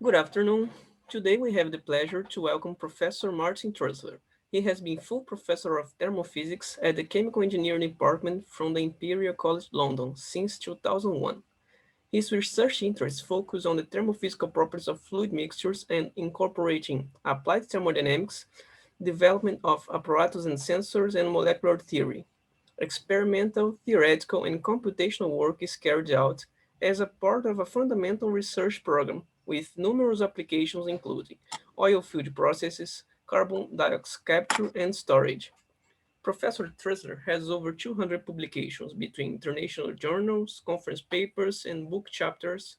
Good afternoon. Today we have the pleasure to welcome Professor Martin Trusler. He has been full professor of thermophysics at the Chemical Engineering Department from the Imperial College London since 2001. His research interests focus on the thermophysical properties of fluid mixtures and incorporating applied thermodynamics, development of apparatus and sensors, and molecular theory. Experimental, theoretical, and computational work is carried out as a part of a fundamental research program with numerous applications including oilfield processes, carbon dioxide capture and storage. Professor Trusler has over 200 publications between international journals, conference papers, and book chapters.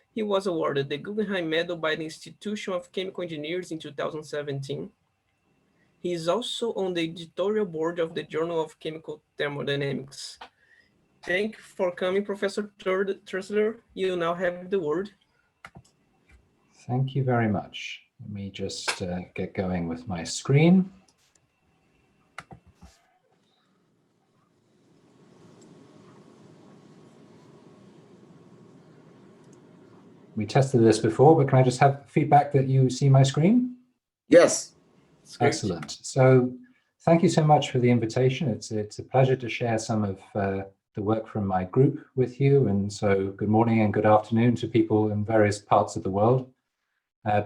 He was awarded the Guggenheim Medal by the Institution of Chemical Engineers in 2017. He is also on the editorial board of the Journal of Chemical Thermodynamics. Thank you for coming, Professor Trusler. You now have the word. Thank you very much. Let me just get going with my screen. We tested this before, but can I just have feedback that you see my screen? Yes. Excellent. So thank you so much for the invitation. It's a pleasure to share some of the work from my group with you. And so good morning and good afternoon to people in various parts of the world.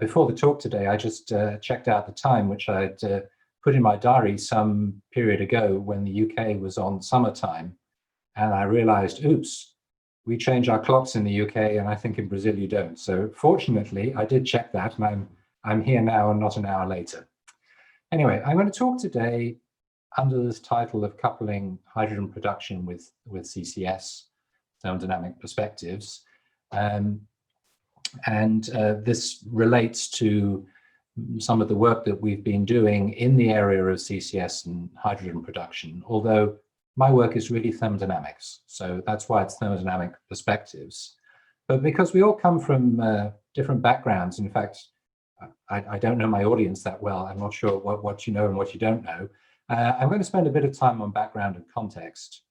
Before the talk today, I just checked out the time, which I'd put in my diary some period ago when the UK was on summertime. And I realized, oops, we change our clocks in the UK, and I think in Brazil you don't. So fortunately, I did check that, and I'm here now and not an hour later. Anyway, I'm going to talk today under this title of coupling hydrogen production with CCS, thermodynamic perspectives. This relates to some of the work that we've been doing in the area of CCS and hydrogen production, although my work is really thermodynamics. So that's why it's thermodynamic perspectives. But because we all come from different backgrounds, in fact, I don't know my audience that well. I'm not sure what you know and what you don't know. I'm going to spend a bit of time on background and context,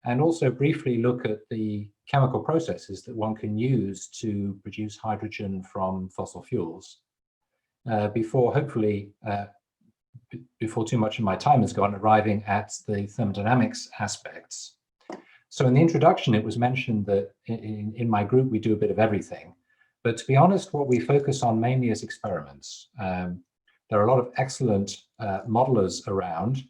and also briefly look at the chemical processes that one can use to produce hydrogen from fossil fuels, before hopefully, before too much of my time has gone, arriving at the thermodynamics aspects. So in the introduction, it was mentioned that in my group, we do a bit of everything. But to be honest, what we focus on mainly is experiments. There are a lot of excellent modelers around,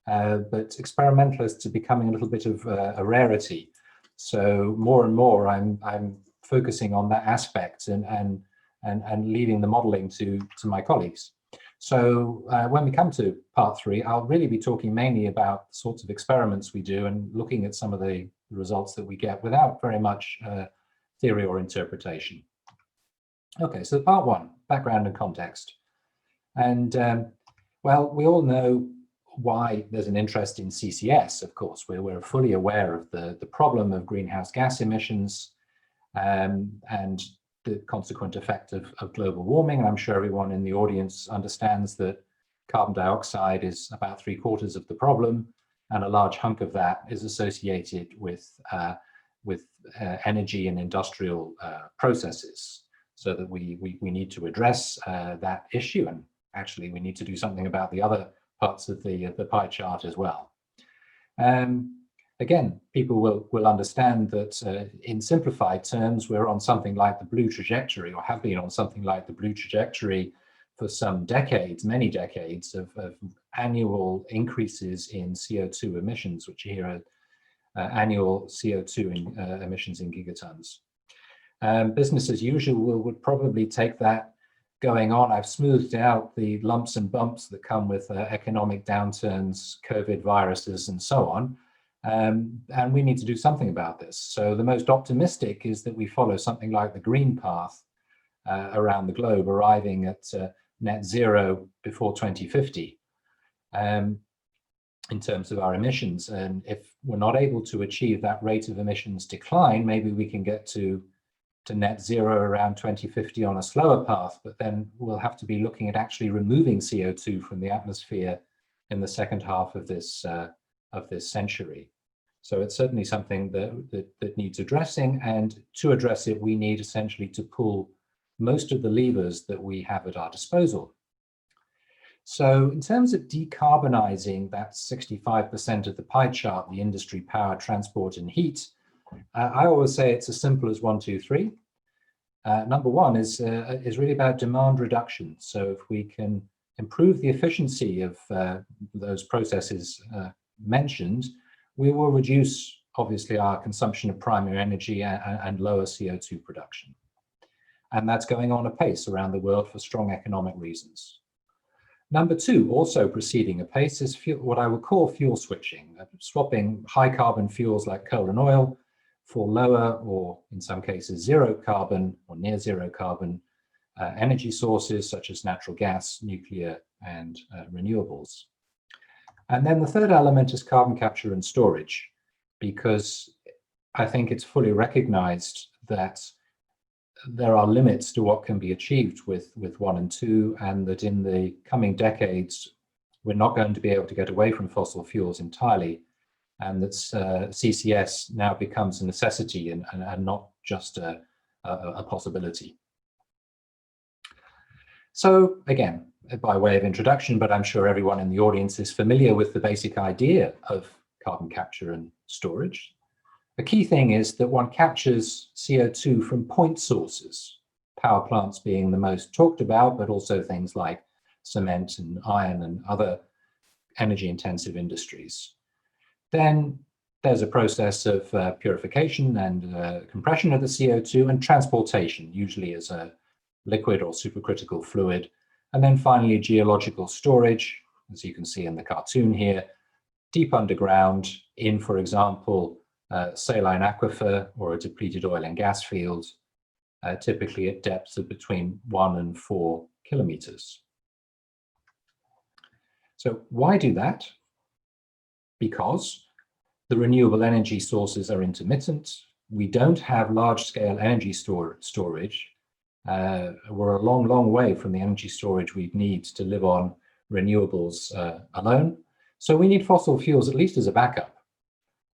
but experimentalists are becoming a little bit of a rarity. So more and more, I'm focusing on that aspect and leaving the modeling to my colleagues. So when we come to part 3, I'll really be talking mainly about the sorts of experiments we do and looking at some of the results that we get without very much theory or interpretation. Okay, so part 1, background and context. And well, we all know why there's an interest in CCS, of course. We're fully aware of the problem of greenhouse gas emissions and the consequent effect of global warming. And I'm sure everyone in the audience understands that carbon dioxide is about 3/4 of the problem, and a large hunk of that is associated with energy and industrial processes. So that we need to address that issue, and actually we need to do something about the other parts of the pie chart as well. Again, people will understand that in simplified terms, we're on something like the blue trajectory, or have been on something like the blue trajectory for some decades, many decades of annual increases in CO2 emissions, which here are annual CO2 emissions in gigatons. Business as usual would probably take that going on. I've smoothed out the lumps and bumps that come with economic downturns, COVID viruses, and so on. And we need to do something about this. So the most optimistic is that we follow something like the green path around the globe, arriving at net zero before 2050 in terms of our emissions. And if we're not able to achieve that rate of emissions decline, maybe we can get to net zero around 2050 on a slower path, but then we'll have to be looking at actually removing CO2 from the atmosphere in the second half of this century. So it's certainly something that needs addressing, and to address it, we need essentially to pull most of the levers that we have at our disposal. So in terms of decarbonizing that 65% of the pie chart, the industry, power, transport, and heat, I always say it's as simple as 1, 2, 3. Number one is really about demand reduction. So if we can improve the efficiency of those processes mentioned, we will reduce, obviously, our consumption of primary energy and lower CO2 production. And that's going on apace around the world for strong economic reasons. Number two, also proceeding apace, is what I would call fuel switching, swapping high carbon fuels like coal and oil for lower, or in some cases zero carbon or near zero carbon energy sources such as natural gas, nuclear, and renewables. And then the third element is carbon capture and storage, because I think it's fully recognized that there are limits to what can be achieved with 1 and 2, and that in the coming decades, we're not going to be able to get away from fossil fuels entirely, and that CCS now becomes a necessity and not just a possibility. So again, by way of introduction, but I'm sure everyone in the audience is familiar with the basic idea of carbon capture and storage. The key thing is that one captures CO2 from point sources, power plants being the most talked about, but also things like cement and iron and other energy-intensive industries. Then there's a process of purification and compression of the CO2 and transportation, usually as a liquid or supercritical fluid. And then finally, geological storage, as you can see in the cartoon here, deep underground in, for example, saline aquifer or a depleted oil and gas field, typically at depths of between 1 and 4 kilometers. So why do that? Because the renewable energy sources are intermittent. We don't have large-scale energy storage. We're a long, long way from the energy storage we need to live on renewables alone. So we need fossil fuels at least as a backup.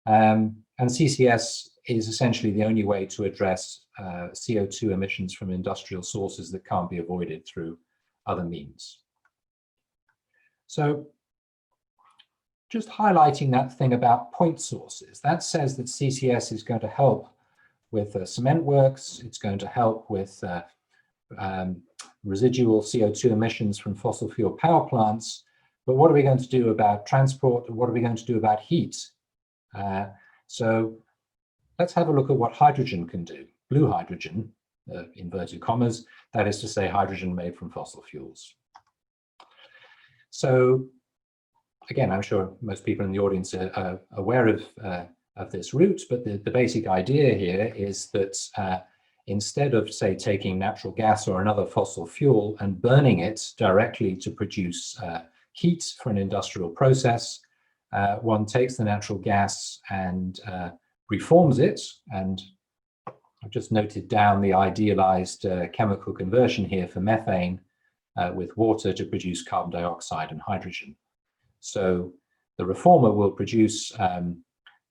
And CCS is essentially the only way to address CO2 emissions from industrial sources that can't be avoided through other means. So just highlighting that thing about point sources, that says that CCS is going to help with cement works, it's going to help with residual CO2 emissions from fossil fuel power plants, but what are we going to do about transport, and what are we going to do about heat? So let's have a look at what hydrogen can do. Blue hydrogen, inverted commas, that is to say hydrogen made from fossil fuels. So again, I'm sure most people in the audience are aware of this route, but the basic idea here is that instead of, say, taking natural gas or another fossil fuel and burning it directly to produce heat for an industrial process, one takes the natural gas and reforms it. And I've just noted down the idealized chemical conversion here for methane with water to produce carbon dioxide and hydrogen. So the reformer will produce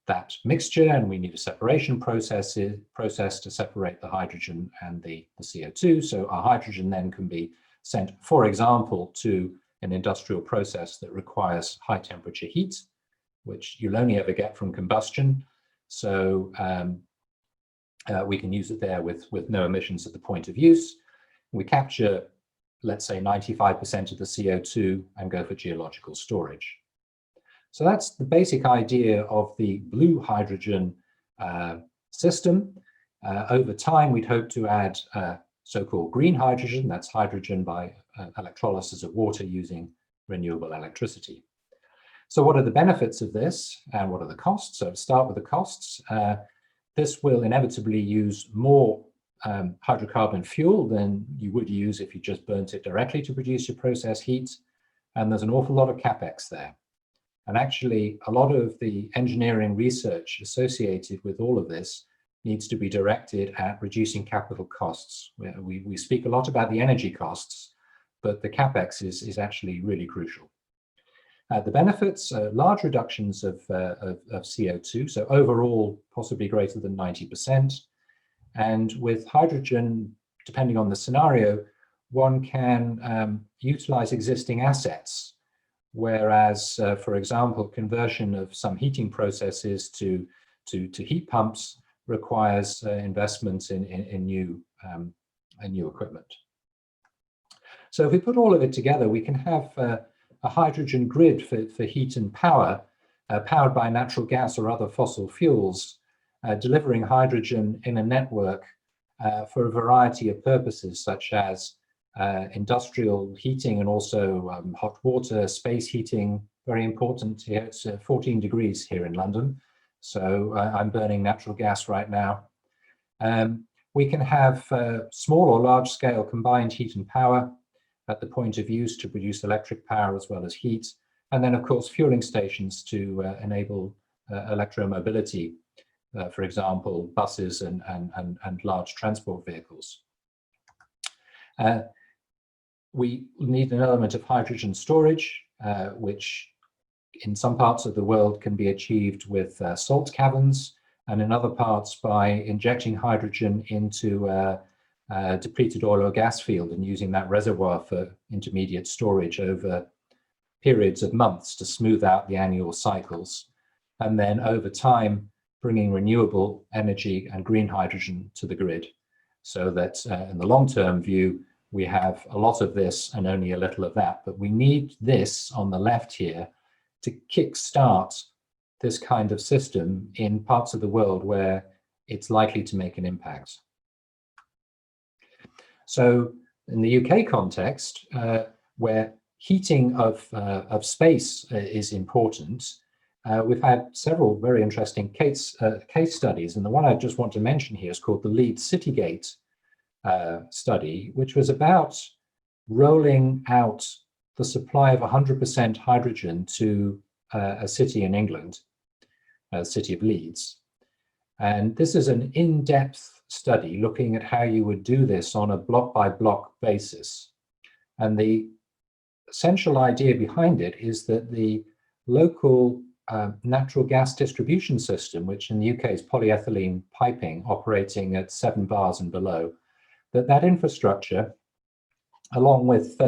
that mixture, and we need a separation process to separate the hydrogen and the CO2. So our hydrogen then can be sent, for example, to an industrial process that requires high temperature heat, which you'll only ever get from combustion. So we can use it there with no emissions at the point of use. We capture, let's say, 95% of the CO2 and go for geological storage. So that's the basic idea of the blue hydrogen system. Over time, we'd hope to add so-called green hydrogen, that's hydrogen by electrolysis of water using renewable electricity. So what are the benefits of this and what are the costs? So to start with the costs, this will inevitably use more hydrocarbon fuel than you would use if you just burnt it directly to produce your process heat. And there's an awful lot of capex there. And actually, a lot of the engineering research associated with all of this needs to be directed at reducing capital costs. We speak a lot about the energy costs, but the capex is actually really crucial. The benefits are large reductions of CO2, so overall possibly greater than 90%. And with hydrogen depending on the scenario, one can utilize existing assets, whereas, for example, conversion of some heating processes to heat pumps requires investments in new equipment. So if we put all of it together, we can have a hydrogen grid for heat and power, powered by natural gas or other fossil fuels, delivering hydrogen in a network for a variety of purposes, such as industrial heating and also hot water, space heating, very important here. It's 14 degrees here in London, so I'm burning natural gas right now. We can have small or large scale combined heat and power at the point of use to produce electric power as well as heat. And then, of course, fueling stations to enable electromobility, for example, buses and large transport vehicles. We need an element of hydrogen storage, which in some parts of the world can be achieved with salt caverns, and in other parts by injecting hydrogen into a depleted oil or gas field and using that reservoir for intermediate storage over periods of months to smooth out the annual cycles. And then over time, bringing renewable energy and green hydrogen to the grid, so that in the long-term view, we have a lot of this and only a little of that. But we need this on the left here to kickstart this kind of system in parts of the world where it's likely to make an impact. So in the UK context, where heating of space is important, we've had several very interesting case studies, and the one I just want to mention here is called the Leeds Citygate study, which was about rolling out the supply of 100% hydrogen to a city in England, the city of Leeds. And this is an in-depth study looking at how you would do this on a block-by-block basis. And the essential idea behind it is that the local natural gas distribution system, which in the UK is polyethylene piping operating at 7 bars and below, that infrastructure, along with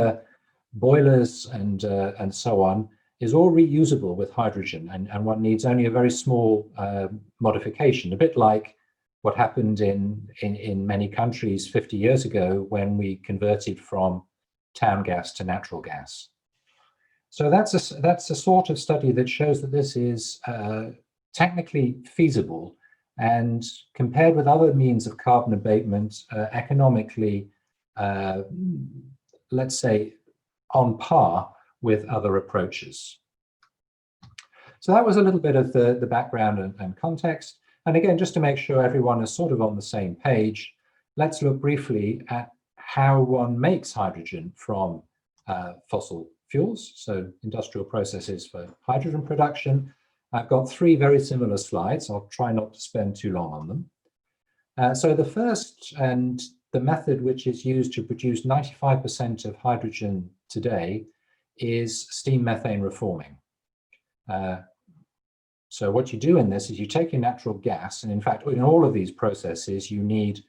boilers and so on, is all reusable with hydrogen, and one needs only a very small modification, a bit like what happened in many countries 50 years ago when we converted from town gas to natural gas. So that's a sort of study that shows that this is technically feasible, and compared with other means of carbon abatement, economically, let's say, on par with other approaches. So that was a little bit of the background and context. And again, just to make sure everyone is sort of on the same page, let's look briefly at how one makes hydrogen from fossil fuels, so industrial processes for hydrogen production. I've got 3 very similar slides. I'll try not to spend too long on them. So the first, and the method which is used to produce 95% of hydrogen today, is steam methane reforming. So what you do in this is you take your natural gas, and in fact, in all of these processes, you need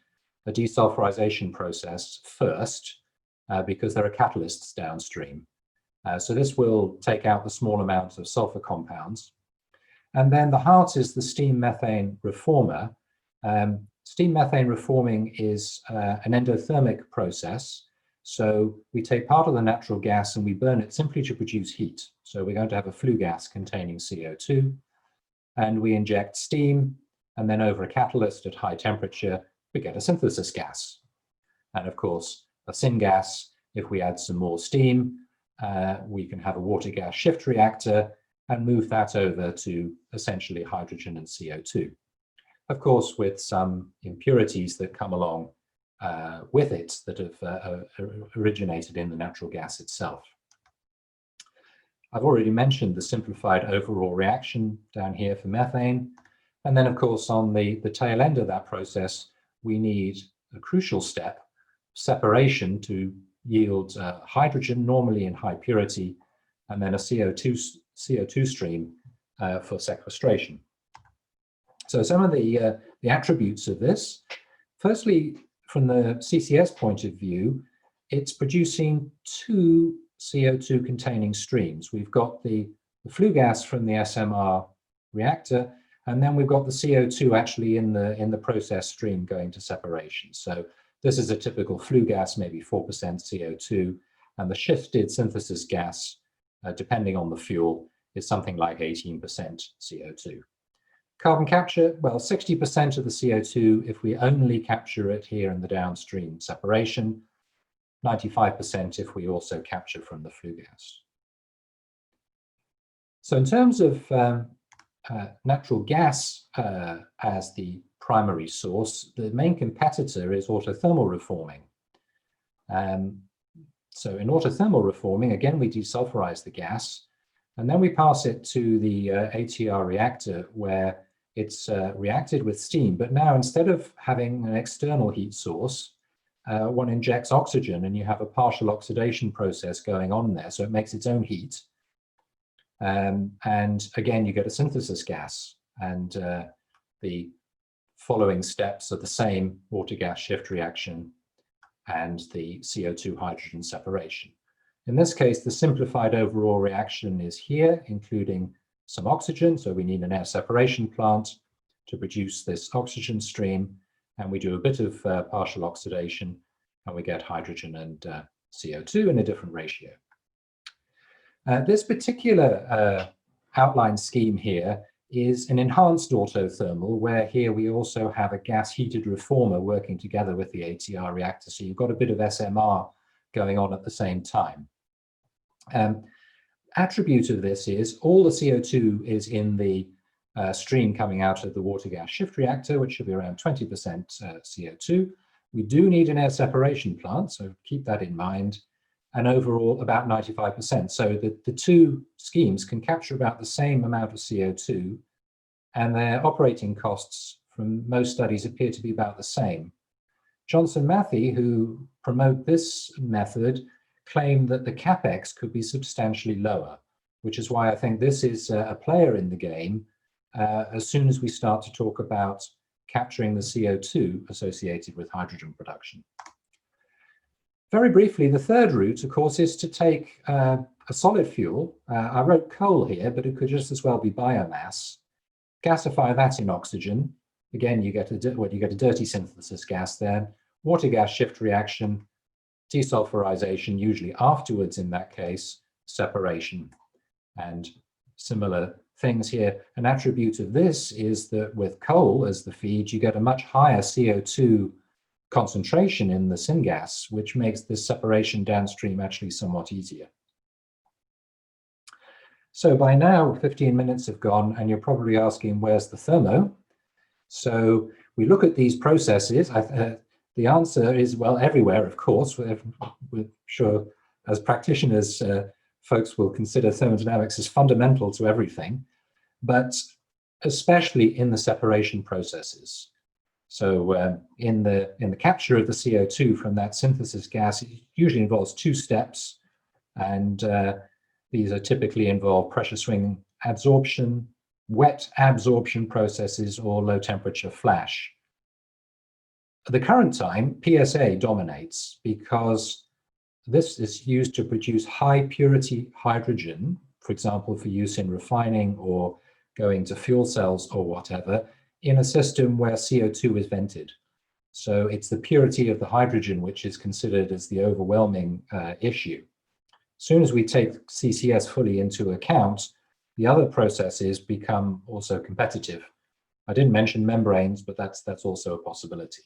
a desulfurization process first, because there are catalysts downstream. So this will take out the small amounts of sulfur compounds. And then the heart is the steam methane reformer. Steam methane reforming is an endothermic process. So we take part of the natural gas and we burn it simply to produce heat. So we're going to have a flue gas containing CO2, and we inject steam, and then over a catalyst at high temperature, we get a synthesis gas. And of course, a syngas, if we add some more steam, we can have a water gas shift reactor and move that over to essentially hydrogen and CO2. Of course, with some impurities that come along with it that have originated in the natural gas itself. I've already mentioned the simplified overall reaction down here for methane. And then, of course, on the tail end of that process, we need a crucial step, separation, to yield hydrogen, normally in high purity, and then a CO2 stream for sequestration. So some of the attributes of this: firstly, from the CCS point of view, it's producing two CO2 containing streams. We've got the flue gas from the SMR reactor, and then we've got the CO2 actually in the process stream going to separation. So this is a typical flue gas, maybe 4% CO2, and the shifted synthesis gas, depending on the fuel, is something like 18% CO2. Carbon capture, well, 60% of the CO2 if we only capture it here in the downstream separation, 95% if we also capture from the flue gas. So in terms of natural gas as the primary source, the main competitor is autothermal reforming. So in autothermal reforming, again, we desulfurize the gas, and then we pass it to the ATR reactor where it's reacted with steam. But now instead of having an external heat source, one injects oxygen and you have a partial oxidation process going on there. So it makes its own heat. And again, you get a synthesis gas. And the following steps are the same: water gas shift reaction and the CO2 hydrogen separation. In this case, the simplified overall reaction is here, including some oxygen. So we need an air separation plant to produce this oxygen stream. And we do a bit of partial oxidation, and we get hydrogen and CO2 in a different ratio. This particular outline scheme here is an enhanced autothermal, where here we also have a gas heated reformer working together with the ATR reactor. So you've got a bit of SMR going on at the same time. Attribute of this is all the CO2 is in the stream coming out of the water gas shift reactor, which should be around 20% CO2. We do need an air separation plant, so keep that in mind. And overall, about 95%. So the two schemes can capture about the same amount of CO2, and their operating costs from most studies appear to be about the same. Johnson Matthey, who promote this method, claim that the capex could be substantially lower, which is why I think this is a player in the game as soon as we start to talk about capturing the CO2 associated with hydrogen production. Very briefly, the third route, of course, is to take a solid fuel. I wrote coal here, but it could just as well be biomass. Gasify that in oxygen. Again, you get a dirty synthesis gas there. Water gas shift reaction, desulfurization, usually afterwards in that case, separation. And similar things here. An attribute of this is that with coal as the feed, you get a much higher CO2 concentration in the syngas, which makes this separation downstream actually somewhat easier. So by now, 15 minutes have gone, and you're probably asking, where's the thermo? So we look at these processes. The answer is, well, everywhere, of course. We're sure as practitioners, folks will consider thermodynamics as fundamental to everything, but especially in the separation processes. So in the capture of the CO2 from that synthesis gas, it usually involves two steps, and these are typically involve pressure swing adsorption, wet absorption processes, or low temperature flash. At the current time, PSA dominates because this is used to produce high purity hydrogen, for example, for use in refining or going to fuel cells or whatever, in a system where CO2 is vented. So it's the purity of the hydrogen which is considered as the overwhelming issue. As soon as we take CCS fully into account, the other processes become also competitive. I didn't mention membranes, but that's also a possibility.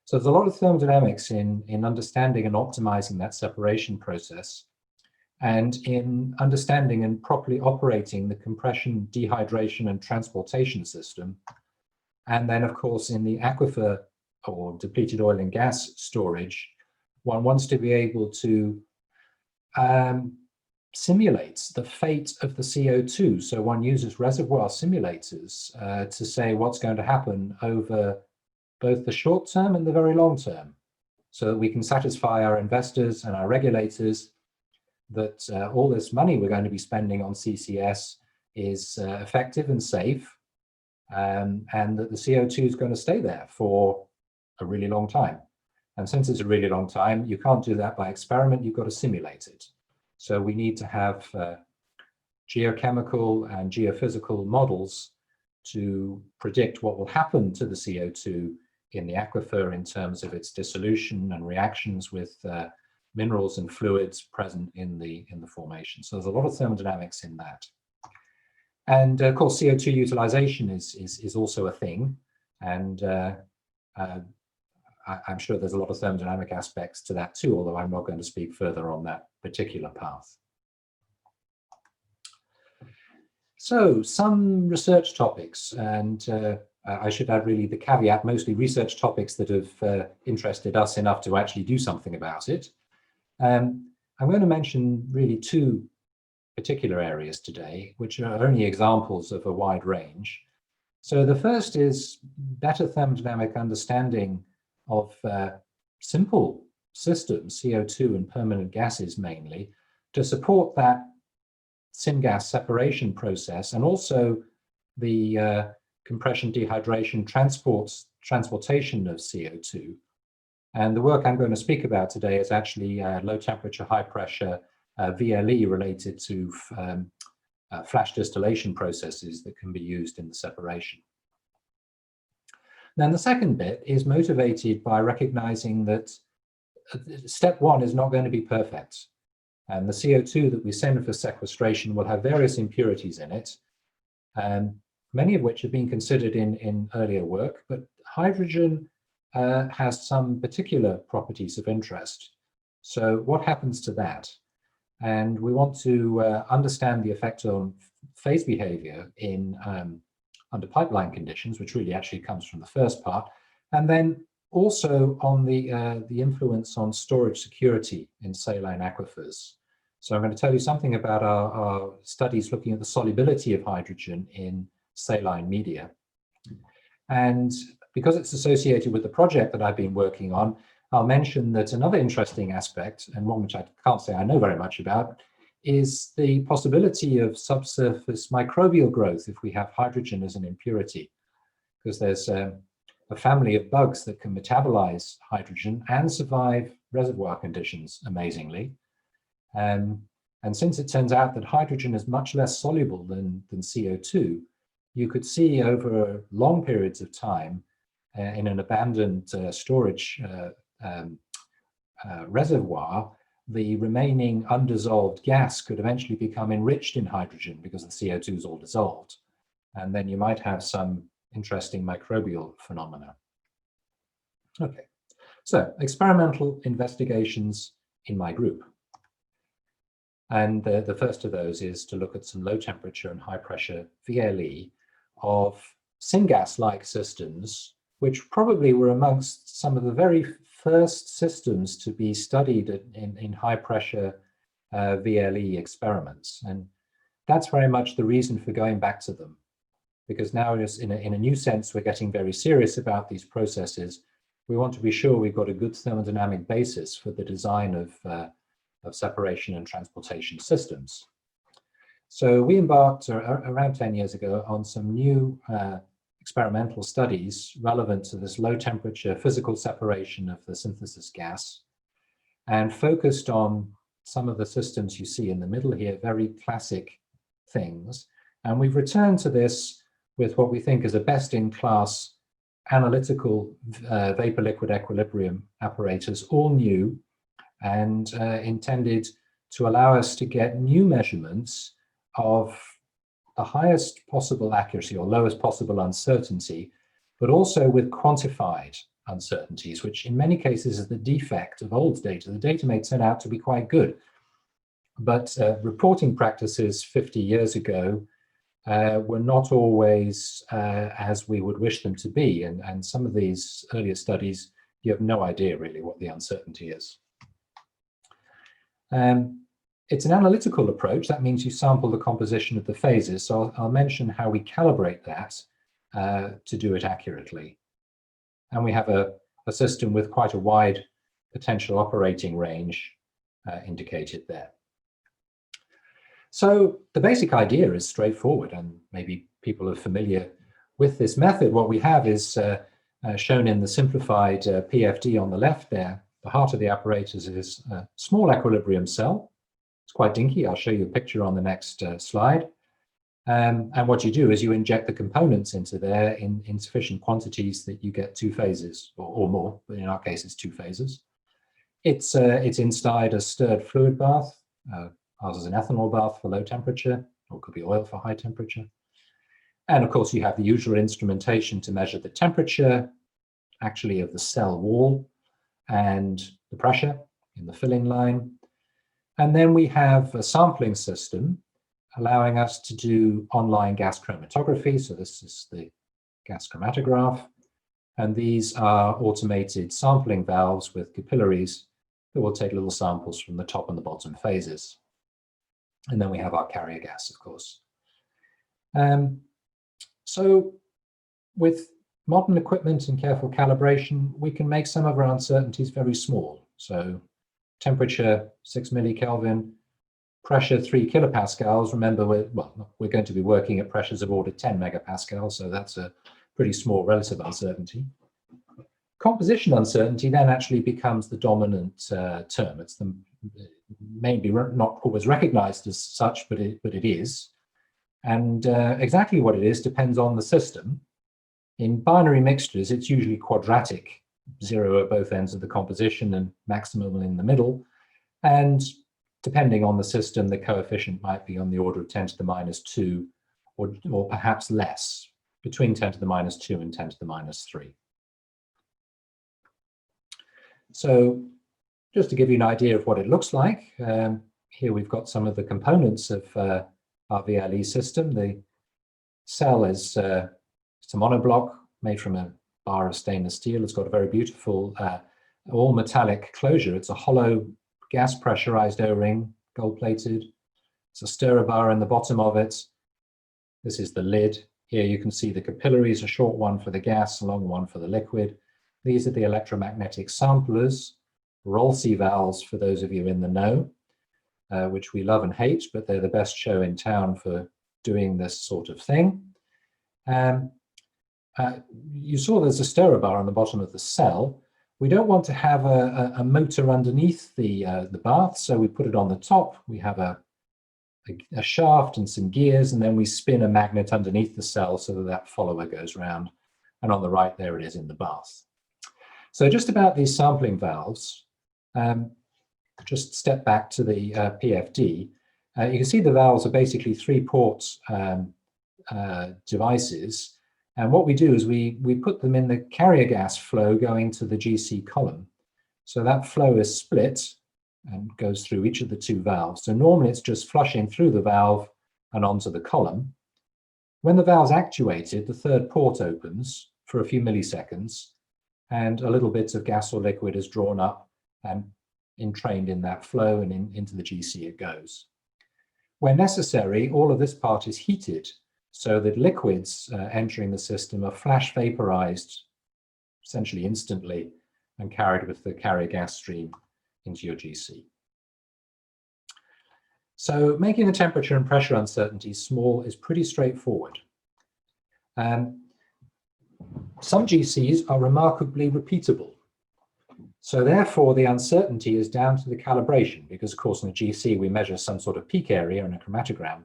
So there's a lot of thermodynamics in understanding and optimizing that separation process, and in understanding and properly operating the compression, dehydration, and transportation system. And then, of course, in the aquifer or depleted oil and gas storage, one wants to be able to simulate the fate of the CO2. So one uses reservoir simulators to say what's going to happen over both the short term and the very long term, so that we can satisfy our investors and our regulators that all this money we're going to be spending on CCS is effective and safe, and that the CO2 is going to stay there for a really long time. And since it's a really long time, you can't do that by experiment, you've got to simulate it. So we need to have geochemical and geophysical models to predict what will happen to the CO2 in the aquifer in terms of its dissolution and reactions with minerals and fluids present in the formation. So there's a lot of thermodynamics in that. And of course, CO2 utilization is also a thing. And I'm sure there's a lot of thermodynamic aspects to that too, although I'm not going to speak further on that particular path. So some research topics, and I should add really the caveat, mostly research topics that have interested us enough to actually do something about it. I'm going to mention really two particular areas today, which are only examples of a wide range. So the first is better thermodynamic understanding of simple systems, CO2 and permanent gases mainly, to support that syngas separation process, and also the compression, dehydration, transportation of CO2. And the work I'm going to speak about today is actually low temperature, high pressure VLE related to flash distillation processes that can be used in the separation. Then the second bit is motivated by recognizing that step one is not going to be perfect. And the CO2 that we send for sequestration will have various impurities in it, many of which have been considered in earlier work, but hydrogen has some particular properties of interest. So what happens to that? And we want to understand the effect on phase behavior in under pipeline conditions, which really actually comes from the first part, and then also on the influence on storage security in saline aquifers. So I'm going to tell you something about our studies looking at the solubility of hydrogen in saline media. And because it's associated with the project that I've been working on, I'll mention that another interesting aspect, and one which I can't say I know very much about, is the possibility of subsurface microbial growth if we have hydrogen as an impurity, because there's a family of bugs that can metabolize hydrogen and survive reservoir conditions, amazingly. And since it turns out that hydrogen is much less soluble than CO2, you could see over long periods of time in an abandoned storage reservoir, the remaining undissolved gas could eventually become enriched in hydrogen because the CO2 is all dissolved. And then you might have some interesting microbial phenomena. Okay, so experimental investigations in my group. And the first of those is to look at some low temperature and high pressure VLE of syngas-like systems, which probably were amongst some of the very first systems to be studied in high pressure VLE experiments. And that's very much the reason for going back to them, because now in a new sense, we're getting very serious about these processes. We want to be sure we've got a good thermodynamic basis for the design of separation and transportation systems. So we embarked around 10 years ago on some new experimental studies relevant to this low temperature physical separation of the synthesis gas, and focused on some of the systems you see in the middle here, very classic things. And we've returned to this with what we think is a best-in-class analytical vapor-liquid equilibrium apparatus, all new, and intended to allow us to get new measurements of the highest possible accuracy or lowest possible uncertainty, but also with quantified uncertainties, which in many cases is the defect of old data. The data may turn out to be quite good, but reporting practices 50 years ago were not always as we would wish them to be. And some of these earlier studies, you have no idea really what the uncertainty is. It's an analytical approach. That means you sample the composition of the phases. So I'll mention how we calibrate that to do it accurately. And we have a system with quite a wide potential operating range indicated there. So the basic idea is straightforward, and maybe people are familiar with this method. What we have is shown in the simplified PFD on the left there. The heart of the apparatus is a small equilibrium cell. It's quite dinky. I'll show you a picture on the next slide. And what you do is you inject the components into there in sufficient quantities that you get 2 phases or more, but in our case it's 2 phases. It's inside a stirred fluid bath. Ours is an ethanol bath for low temperature, or it could be oil for high temperature. And of course you have the usual instrumentation to measure the temperature actually of the cell wall and the pressure in the filling line. And then we have a sampling system allowing us to do online gas chromatography. So this is the gas chromatograph. And these are automated sampling valves with capillaries that will take little samples from the top and the bottom phases. And then we have our carrier gas, of course. So with modern equipment and careful calibration, we can make some of our uncertainties very small. So temperature 6 millikelvin, pressure 3 kilopascals. Remember, we're going to be working at pressures of order 10 megapascals, so that's a pretty small relative uncertainty. Composition uncertainty then actually becomes the dominant term. It's maybe not always recognized as such, but it is. And exactly what it is depends on the system. In binary mixtures, it's usually quadratic, 0 at both ends of the composition and maximum in the middle. And depending on the system, the coefficient might be on the order of 10 to the minus 2, or perhaps less, between 10 to the minus 2 and 10 to the minus 3. So just to give you an idea of what it looks like, here we've got some of the components of our VLE system. The cell is it's a monoblock made from a bar of stainless steel. It's got a very beautiful all metallic closure. It's a hollow gas pressurized O-ring, gold plated. It's a stirrer bar in the bottom of it. This is the lid. Here you can see the capillaries, a short one for the gas, a long one for the liquid. These are the electromagnetic samplers, Rolsey valves for those of you in the know, which we love and hate, but they're the best show in town for doing this sort of thing. You saw there's a stirrer bar on the bottom of the cell. We don't want to have a motor underneath the bath, so we put it on the top. We have a shaft and some gears, and then we spin a magnet underneath the cell so that that follower goes round. And on the right, there it is in the bath. So just about these sampling valves, just step back to the PFD. You can see the valves are basically 3-port devices. And what we do is we put them in the carrier gas flow going to the GC column. So that flow is split and goes through each of the 2 valves. So normally it's just flushing through the valve and onto the column. When the valve's actuated, the 3rd port opens for a few milliseconds, and a little bit of gas or liquid is drawn up and entrained in that flow, and into the GC it goes. Where necessary, all of this part is heated so that liquids entering the system are flash vaporized essentially instantly and carried with the carrier gas stream into your GC. So making the temperature and pressure uncertainty small is pretty straightforward. Some GCs are remarkably repeatable. So therefore, the uncertainty is down to the calibration, because of course in a GC we measure some sort of peak area in a chromatogram.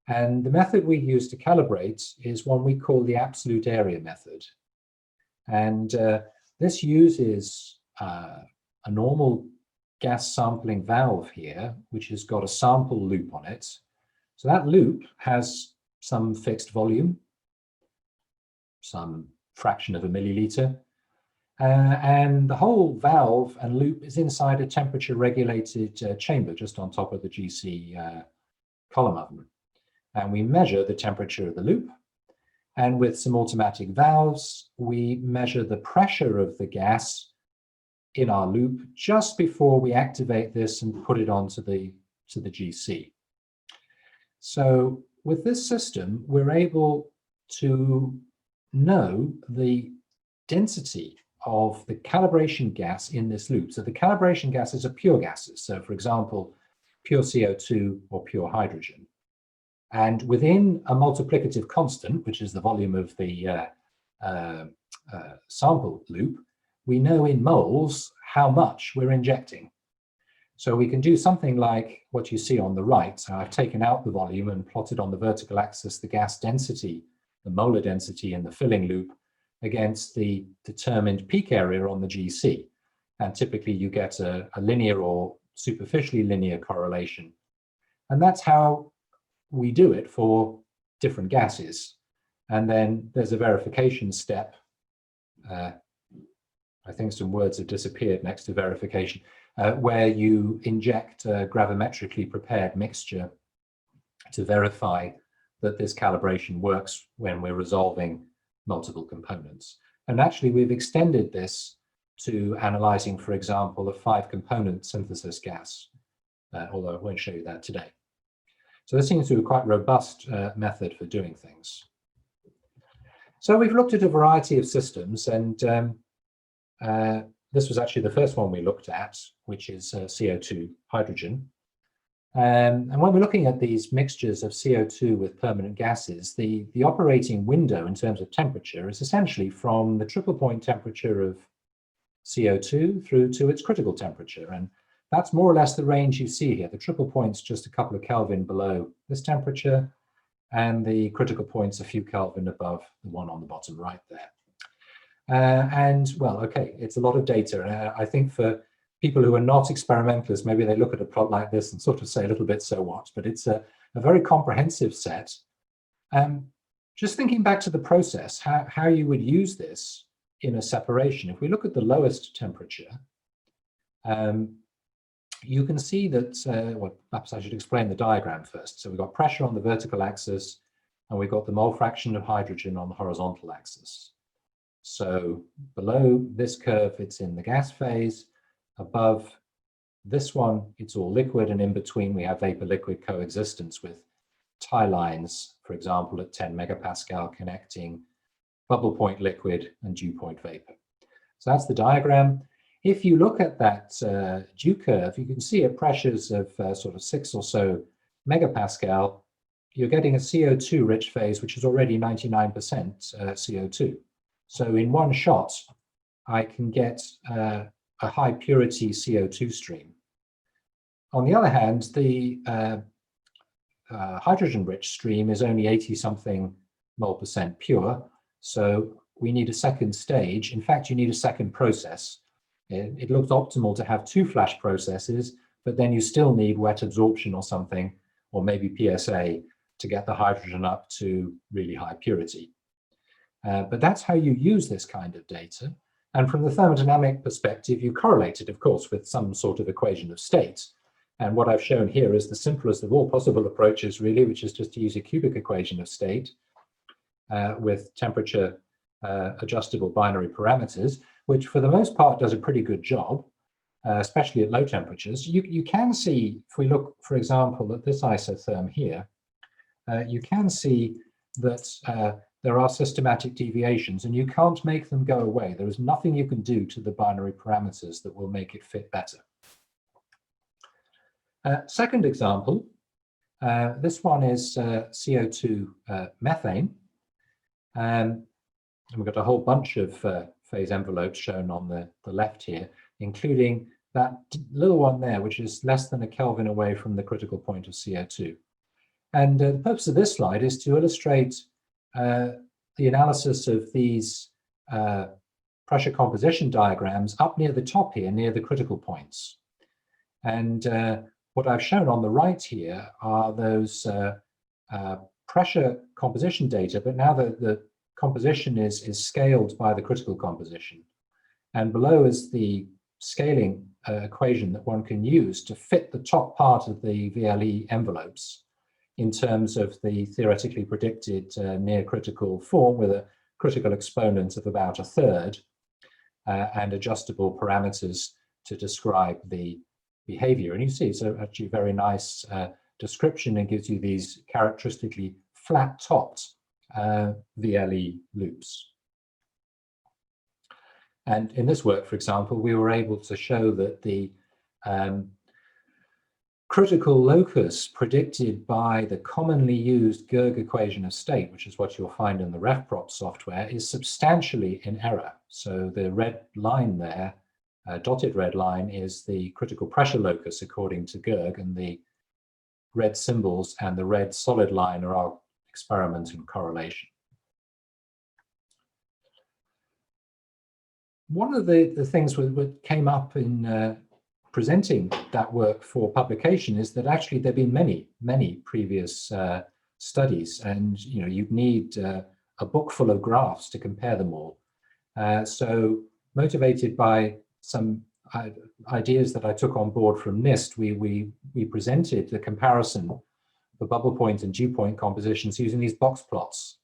And the method we use to calibrate is one we call the absolute area method. And this uses a normal gas sampling valve here, which has got a sample loop on it. So that loop has some fixed volume, some fraction of a milliliter, and the whole valve and loop is inside a temperature regulated chamber just on top of the GC column oven. And we measure the temperature of the loop, and with some automatic valves we measure the pressure of the gas in our loop just before we activate this and put it onto the GC. So with this system we're able to know the density of the calibration gas in this loop. So the calibration gases are pure gases. So for example, pure CO2 or pure hydrogen. And within a multiplicative constant, which is the volume of the sample loop, we know in moles how much we're injecting. So we can do something like what you see on the right. So I've taken out the volume and plotted on the vertical axis the gas density, the molar density in the filling loop against the determined peak area on the GC. And typically you get a linear or superficially linear correlation. And that's how we do it for different gases. And then there's a verification step. I think some words have disappeared next to verification, where you inject a gravimetrically prepared mixture to verify that this calibration works when we're resolving multiple components. And actually, we've extended this to analyzing, for example, a 5-component synthesis gas, although I won't show you that today. So this seems to be a quite robust method for doing things. So we've looked at a variety of systems, and this was actually the first one we looked at, which is CO2, hydrogen. And when we're looking at these mixtures of CO2 with permanent gases, the operating window in terms of temperature is essentially from the triple point temperature of CO2 through to its critical temperature. And that's more or less the range you see here. The triple point's just a couple of Kelvin below this temperature, and the critical point's a few Kelvin above the one on the bottom right there. And well, okay, it's a lot of data. I think for people who are not experimentalists, maybe they look at a plot like this and sort of say a little bit, so what? But it's a very comprehensive set. Just thinking back to the process, how you would use this in a separation. If we look at the lowest temperature, you can see that, well, perhaps I should explain the diagram first. So we've got pressure on the vertical axis, and we've got the mole fraction of hydrogen on the horizontal axis. So below this curve, it's in the gas phase. Above this one, it's all liquid, and in between we have vapor-liquid coexistence with tie lines, for example, at 10 megapascal connecting bubble point liquid and dew point vapor. So that's the diagram. If you look at that dew curve, you can see at pressures of sort of 6 or so megapascal, you're getting a CO2 rich phase, which is already 99% CO2. So in one shot, I can get a high purity CO2 stream. On the other hand, the hydrogen rich stream is only 80 something mole percent pure. So we need a second stage. In fact, you need a second process. It looks optimal to have 2 flash processes, but then you still need wet absorption or something, or maybe PSA, to get the hydrogen up to really high purity. But that's how you use this kind of data. And from the thermodynamic perspective, you correlate it, of course, with some sort of equation of state. And what I've shown here is the simplest of all possible approaches, really, which is just to use a cubic equation of state with temperature adjustable binary parameters, which for the most part does a pretty good job, especially at low temperatures. You can see, if we look, for example, at this isotherm here, you can see that there are systematic deviations, and you can't make them go away. There is nothing you can do to the binary parameters that will make it fit better. Second example, this one is CO2 methane. And we've got a whole bunch of phase envelopes shown on the left here, including that little one there, which is less than a Kelvin away from the critical point of CO2. And the purpose of this slide is to illustrate the analysis of these pressure composition diagrams up near the top here, near the critical points. And what I've shown on the right here are those pressure composition data, but now the composition is scaled by the critical composition. And below is the scaling equation that one can use to fit the top part of the VLE envelopes in terms of the theoretically predicted near critical form with a critical exponent of about 1/3 and adjustable parameters to describe the behavior. And you see it's actually a very nice description and gives you these characteristically flat-topped VLE loops. And in this work, for example, we were able to show that the critical locus predicted by the commonly used Gerg equation of state, which is what you'll find in the RefProp software, is substantially in error. So the red line there, dotted red line, is the critical pressure locus according to Gerg, and the red symbols and the red solid line are our experiment and correlation. One of the things that came up in presenting that work for publication is that actually there have been many previous studies, and you'd need a book full of graphs to compare them all. So motivated by some ideas that I took on board from NIST, we presented the comparison for bubble point and dew point compositions using these box plots,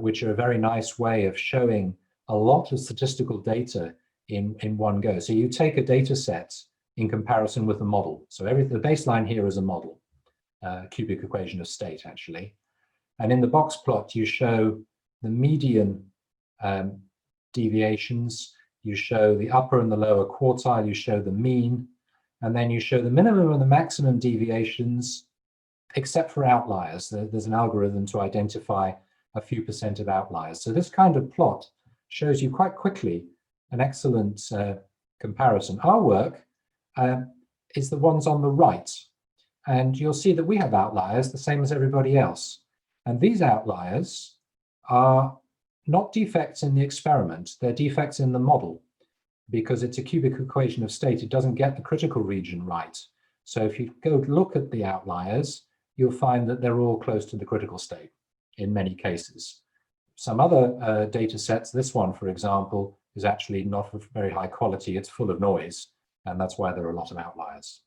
which are a very nice way of showing a lot of statistical data in one go. So you take a data set in comparison with a model. So the baseline here is a model, cubic equation of state actually. And in the box plot, you show the median deviations, you show the upper and the lower quartile, you show the mean, and then you show the minimum and the maximum deviations, except for outliers. There's an algorithm to identify a few % of outliers. So this kind of plot shows you quite quickly an excellent comparison. Our work is the ones on the right, and you'll see that we have outliers the same as everybody else. And these outliers are not defects in the experiment, they're defects in the model, because it's a cubic equation of state. It doesn't get the critical region right. So if you go look at the outliers, you'll find that they're all close to the critical state in many cases. Some other data sets, this one, for example, is actually not of very high quality. It's full of noise, and that's why there are a lot of outliers.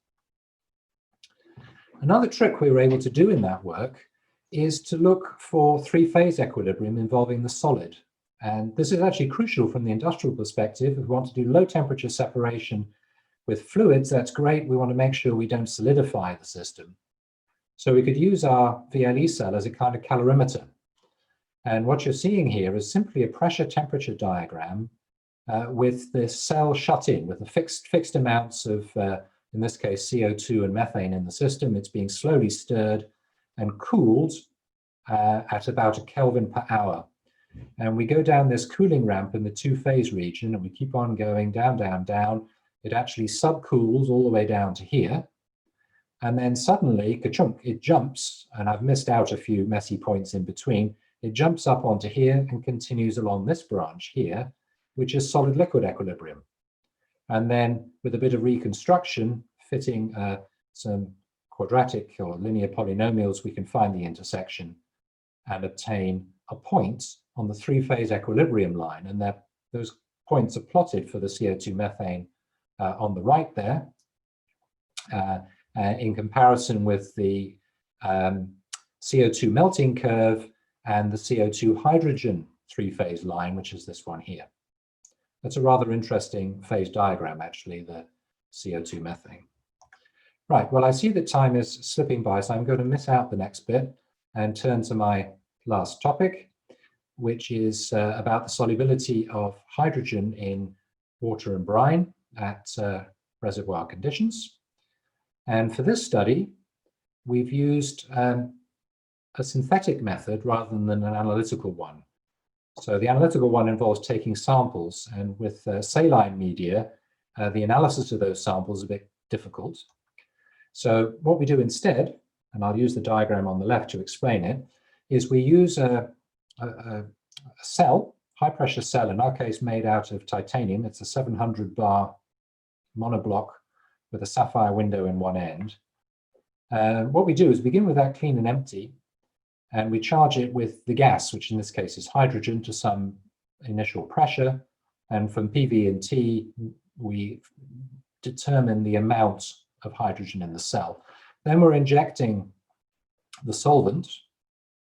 Another trick we were able to do in that work is to look for three-phase equilibrium involving the solid. And this is actually crucial from the industrial perspective. If we want to do low temperature separation with fluids, that's great. We want to make sure we don't solidify the system. So we could use our VLE cell as a kind of calorimeter. And what you're seeing here is simply a pressure temperature diagram with the cell shut in with a fixed amounts of, in this case, CO2 and methane in the system. It's being slowly stirred and cooled at about a Kelvin per hour. And we go down this cooling ramp in the two-phase region, and we keep on going down, down, down. It actually subcools all the way down to here. And then suddenly, ka-chunk, it jumps, and I've missed out a few messy points in between. It jumps up onto here and continues along this branch here, which is solid-liquid equilibrium. And then with a bit of reconstruction, fitting some quadratic or linear polynomials, we can find the intersection and obtain a point on the three-phase equilibrium line. And those points are plotted for the CO2 methane on the right there, in comparison with the CO2 melting curve and the CO2 hydrogen three-phase line, which is this one here. That's a rather interesting phase diagram, actually, the CO2 methane. Right, well, I see that time is slipping by, so I'm going to miss out the next bit and turn to my last topic, which is about the solubility of hydrogen in water and brine at reservoir conditions. And for this study, we've used a synthetic method rather than an analytical one. So the analytical one involves taking samples, and with saline media, the analysis of those samples is a bit difficult. So what we do instead, and I'll use the diagram on the left to explain it, is we use a cell, high pressure cell, in our case made out of titanium. It's a 700 bar monoblock with a sapphire window in one end. What we do is begin with that clean and empty, and we charge it with the gas, which in this case is hydrogen, to some initial pressure. And from PV and T, we determine the amount of hydrogen in the cell. Then we're injecting the solvent,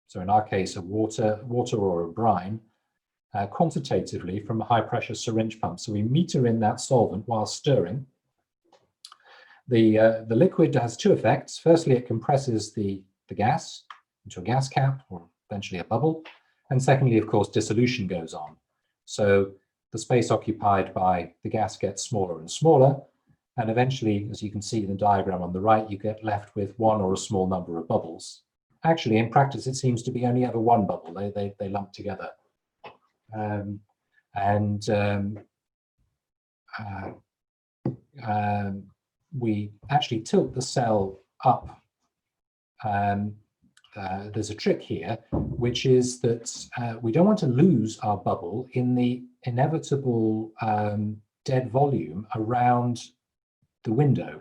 so in our case, a water or a brine, quantitatively from a high pressure syringe pump. So we meter in that solvent while stirring. The liquid has two effects. Firstly, it compresses the gas into a gas cap, or eventually a bubble. And secondly, of course, dissolution goes on. So the space occupied by the gas gets smaller and smaller, And eventually, as you can see in the diagram on the right, you get left with one or a small number of bubbles. Actually, in practice, it seems to be only ever one bubble. They lump together. We actually tilt the cell up. There's a trick here, which is that we don't want to lose our bubble in the inevitable dead volume around the window.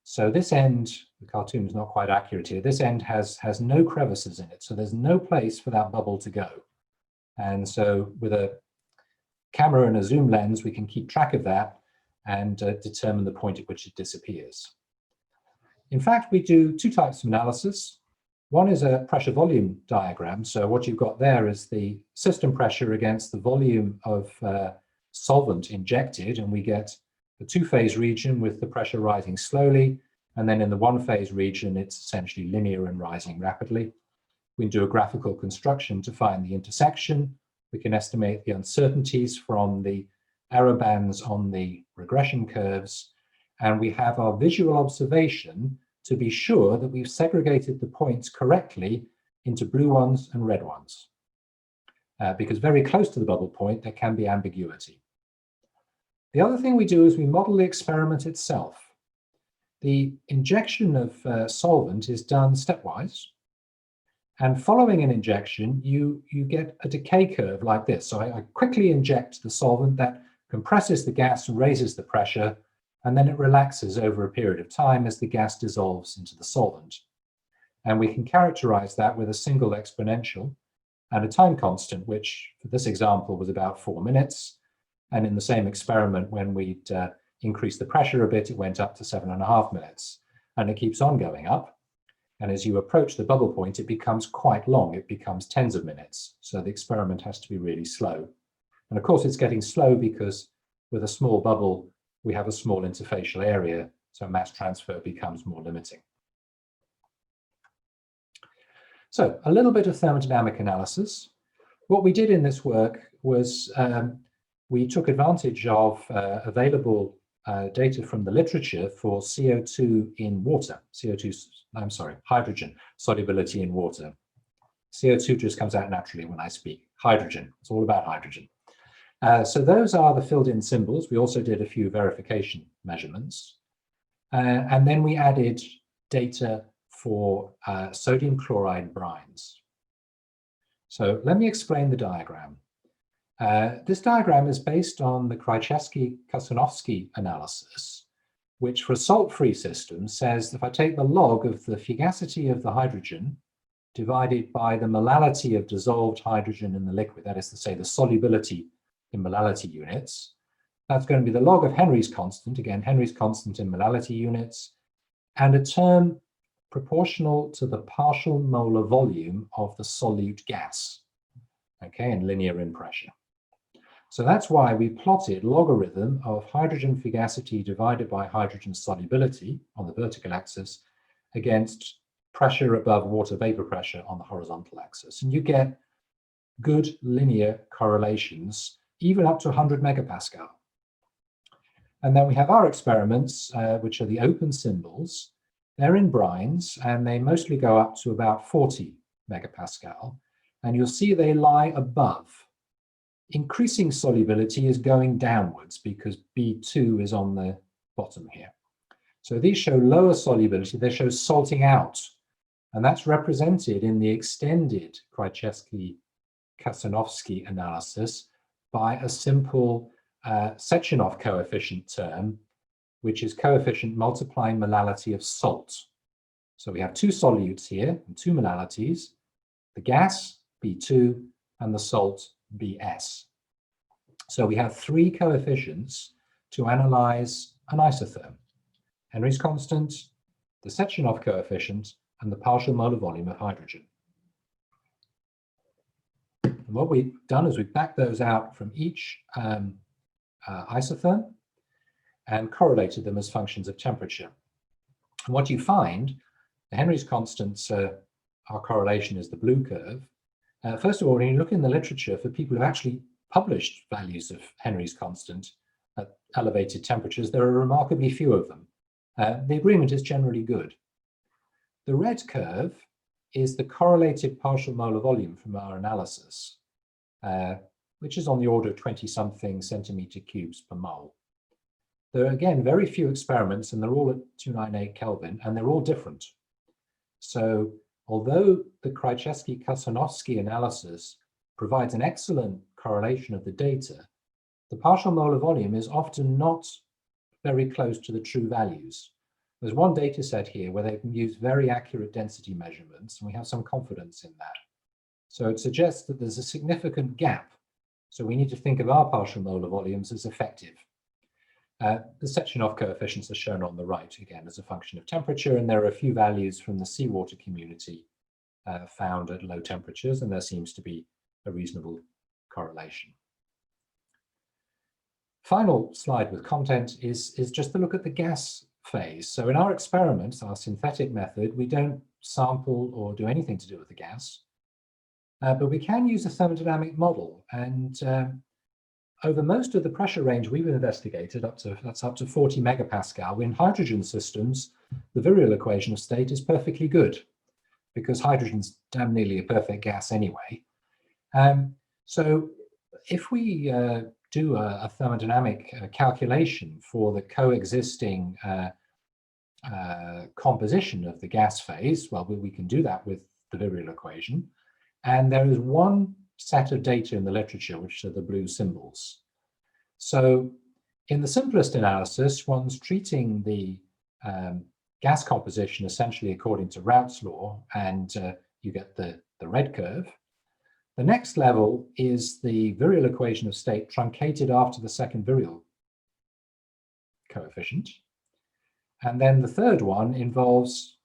So this end, the cartoon is not quite accurate here, this end has no crevices in it, so there's no place for that bubble to go. And so with a camera and a zoom lens, we can keep track of that and determine the point at which it disappears. In fact, we do two types of analysis. One is a pressure volume diagram. So what you've got there is the system pressure against the volume of solvent injected, and we get the two-phase region with the pressure rising slowly, and then in the one-phase region, it's essentially linear and rising rapidly. We can do a graphical construction to find the intersection. We can estimate the uncertainties from the error bands on the regression curves, and we have our visual observation to be sure that we've segregated the points correctly into blue ones and red ones. Because very close to the bubble point, there can be ambiguity. The other thing we do is we model the experiment itself. The injection of solvent is done stepwise. And following an injection, you get a decay curve like this. So I quickly inject the solvent, that compresses the gas and raises the pressure, and then it relaxes over a period of time as the gas dissolves into the solvent. And we can characterize that with a single exponential and a time constant, which for this example was about 4 minutes. And in the same experiment, when we'd increased the pressure a bit, it went up to 7.5 minutes. And it keeps on going up. And as you approach the bubble point, it becomes quite long. It becomes tens of minutes. So the experiment has to be really slow. And of course, it's getting slow because with a small bubble, we have a small interfacial area, so mass transfer becomes more limiting. So a little bit of thermodynamic analysis. What we did in this work was we took advantage of available data from the literature for CO2 in water, hydrogen solubility in water. CO2 just comes out naturally when I speak. Hydrogen, it's all about hydrogen. So those are the filled in symbols. We also did a few verification measurements. And then we added data for sodium chloride brines. So let me explain the diagram. This diagram is based on the Krajewski-Kassanovsky analysis, which for a salt-free system says if I take the log of the fugacity of the hydrogen divided by the molality of dissolved hydrogen in the liquid, that is to say the solubility in molality units, that's going to be the log of Henry's constant, again, Henry's constant in molality units, and a term proportional to the partial molar volume of the solute gas, okay, and linear in pressure. So that's why we plotted logarithm of hydrogen fugacity divided by hydrogen solubility on the vertical axis against pressure above water vapor pressure on the horizontal axis. And you get good linear correlations, even up to 100 megapascal. And then we have our experiments, which are the open symbols. They're in brines, and they mostly go up to about 40 megapascal. And you'll see they lie above. Increasing solubility is going downwards because B2 is on the bottom here. So these show lower solubility, they show salting out. And that's represented in the extended Krajewski-Kassanovsky analysis by a simple Sechenov coefficient term, which is coefficient multiplying molality of salt. So we have two solutes here and two molalities, the gas, B2, and the salt, Bs. So we have three coefficients to analyze an isotherm: Henry's constant, the Sechenov coefficient, and the partial molar volume of hydrogen. And what we've done is we've backed those out from each isotherm and correlated them as functions of temperature. And what you find, the Henry's constants, our correlation is the blue curve. First of all, when you look in the literature for people who actually published values of Henry's constant, at elevated temperatures, there are remarkably few of them. The agreement is generally good. The red curve is the correlated partial molar volume from our analysis, which is on the order of 20-something centimeter cubes per mole. There are, again, very few experiments, and they're all at 298 Kelvin, and they're all different. So although the Krajewski-Kasanovsky analysis provides an excellent correlation of the data, the partial molar volume is often not very close to the true values. There's one data set here where they can use very accurate density measurements, and we have some confidence in that. So it suggests that there's a significant gap. So we need to think of our partial molar volumes as effective. The Sechenov coefficients are shown on the right, again, as a function of temperature, and there are a few values from the seawater community found at low temperatures, and there seems to be a reasonable correlation. Final slide with content is just to look at the gas phase. So in our experiments, our synthetic method, we don't sample or do anything to do with the gas, but we can use a thermodynamic model. And over most of the pressure range we've investigated, that's up to 40 megapascal, in hydrogen systems, the virial equation of state is perfectly good, because hydrogen's damn nearly a perfect gas anyway. So if we do a thermodynamic calculation for the coexisting composition of the gas phase, well, we can do that with the virial equation. And there is one set of data in the literature, which are the blue symbols. So in the simplest analysis, one's treating the gas composition essentially according to Raoult's law, and you get the red curve. The next level is the virial equation of state truncated after the second virial coefficient. And then the third one involves,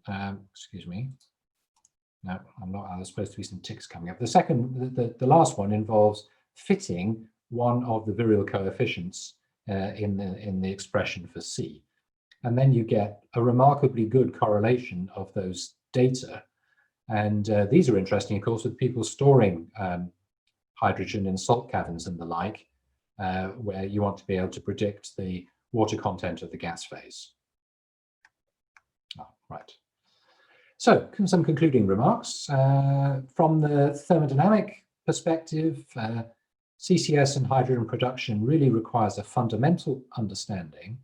excuse me, no, I'm not, there's supposed to be some ticks coming up. The last one involves fitting one of the virial coefficients in the expression for C. And then you get a remarkably good correlation of those data. And these are interesting, of course, with people storing hydrogen in salt caverns and the like, where you want to be able to predict the water content of the gas phase. Oh, right. So, some concluding remarks. From the thermodynamic perspective, CCS and hydrogen production really requires a fundamental understanding.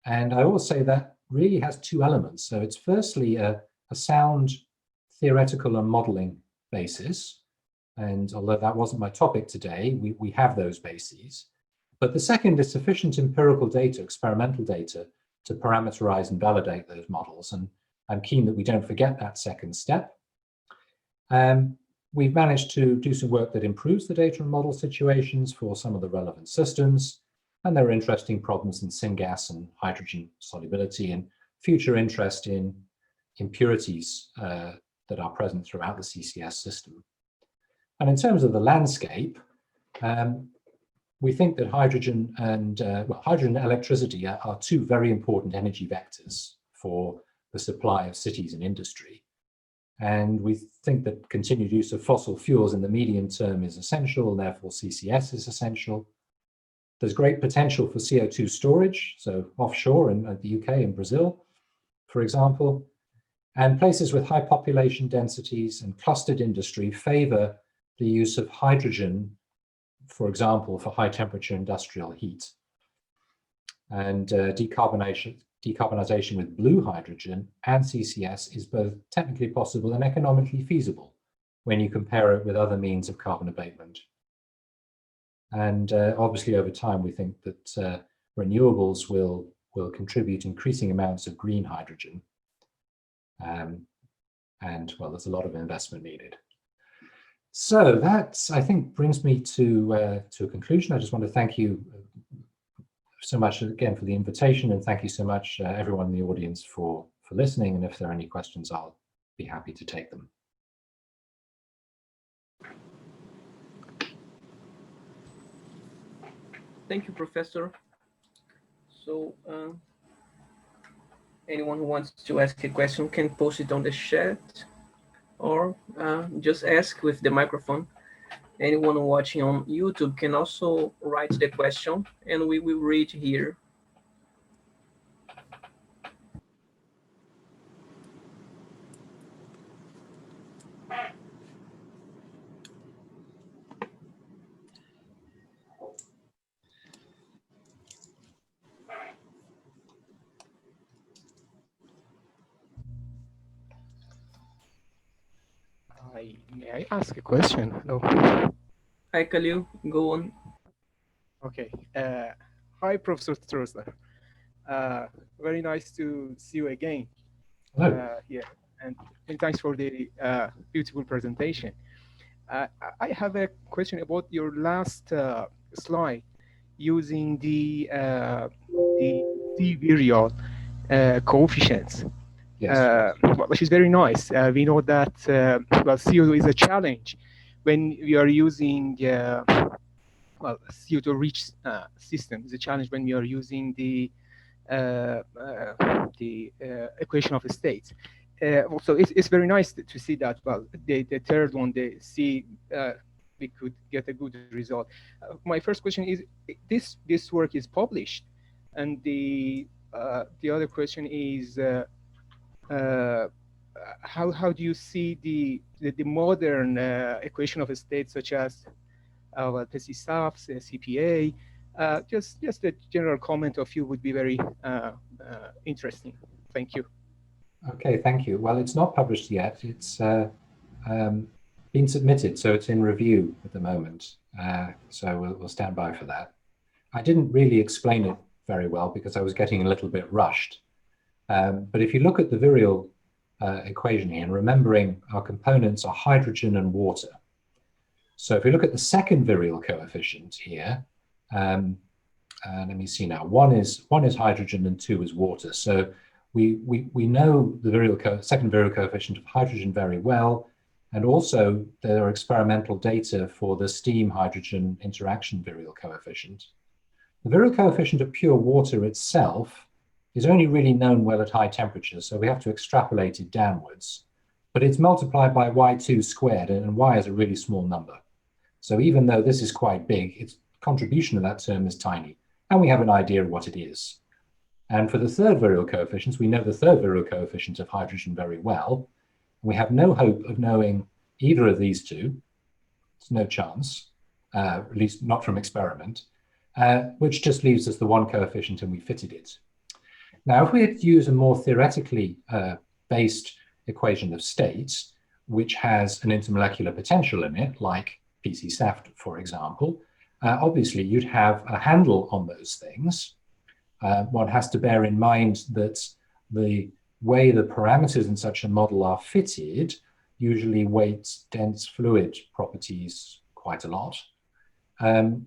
And I always say that really has two elements. So it's firstly a sound theoretical and modeling basis. And although that wasn't my topic today, we have those bases. But the second is sufficient empirical data, experimental data, to parameterize and validate those models. And I'm keen that we don't forget that second step. We've managed to do some work that improves the data and model situations for some of the relevant systems. And there are interesting problems in syngas and hydrogen solubility, and future interest in impurities that are present throughout the CCS system. And in terms of the landscape, we think that hydrogen and hydrogen and electricity are two very important energy vectors for the supply of cities and industry. And we think that continued use of fossil fuels in the medium term is essential, and therefore CCS is essential. There's great potential for CO2 storage, so offshore in the UK and Brazil, for example. And places with high population densities and clustered industry favor the use of hydrogen, for example, for high temperature industrial heat. And decarbonization with blue hydrogen and CCS is both technically possible and economically feasible when you compare it with other means of carbon abatement. And obviously over time, we think that renewables will contribute increasing amounts of green hydrogen. And well, there's a lot of investment needed. So that, I think, brings me to a conclusion. I just want to thank you so much again for the invitation, and thank you so much everyone in the audience for listening. And if there are any questions, I'll be happy to take them. Thank you, Professor. So anyone who wants to ask a question can post it on the chat, or just ask with the microphone, Anyone watching on YouTube can also write the question and we will read here. May I ask a question? Hello. Hi, Khalil, go on. Okay. Hi, Professor Trusler. Very nice to see you again here, and thanks for the beautiful presentation. I have a question about your last slide using the virial coefficients. Yes. Which is very nice. We know that well, CO is a challenge when we are using well, CO2-rich system. Is a challenge when we are using the equation of states. Also, it's very nice to see that. Well, the third one, the C, we could get a good result. My first question is: this work is published, and the other question is. How do you see the modern equation of a state, such as well, PCSAFs, CPA? Just a general comment of you would be very interesting. Thank you. Okay, thank you. Well, it's not published yet. It's been submitted, so it's in review at the moment. So we'll stand by for that. I didn't really explain it very well because I was getting a little bit rushed. But if you look at the virial equation here, and remembering our components are hydrogen and water. So if we look at the second virial coefficient here, let me see now. One is hydrogen and 2 is water. So we know the second virial coefficient of hydrogen very well, and also there are experimental data for the steam-hydrogen interaction virial coefficient. The virial coefficient of pure water itself is only really known well at high temperatures, so we have to extrapolate it downwards. But it's multiplied by y2 squared, and y is a really small number. So even though this is quite big, its contribution to that term is tiny, and we have an idea of what it is. And for the third virial coefficient, we know the third virial coefficient of hydrogen very well. We have no hope of knowing either of these two. There's no chance, at least not from experiment, which just leaves us the one coefficient, and we fitted it. Now, if we had to use a more theoretically based equation of states, which has an intermolecular potential in it, like PCSAFT, for example, obviously you'd have a handle on those things. One has to bear in mind that the way the parameters in such a model are fitted usually weights dense fluid properties quite a lot.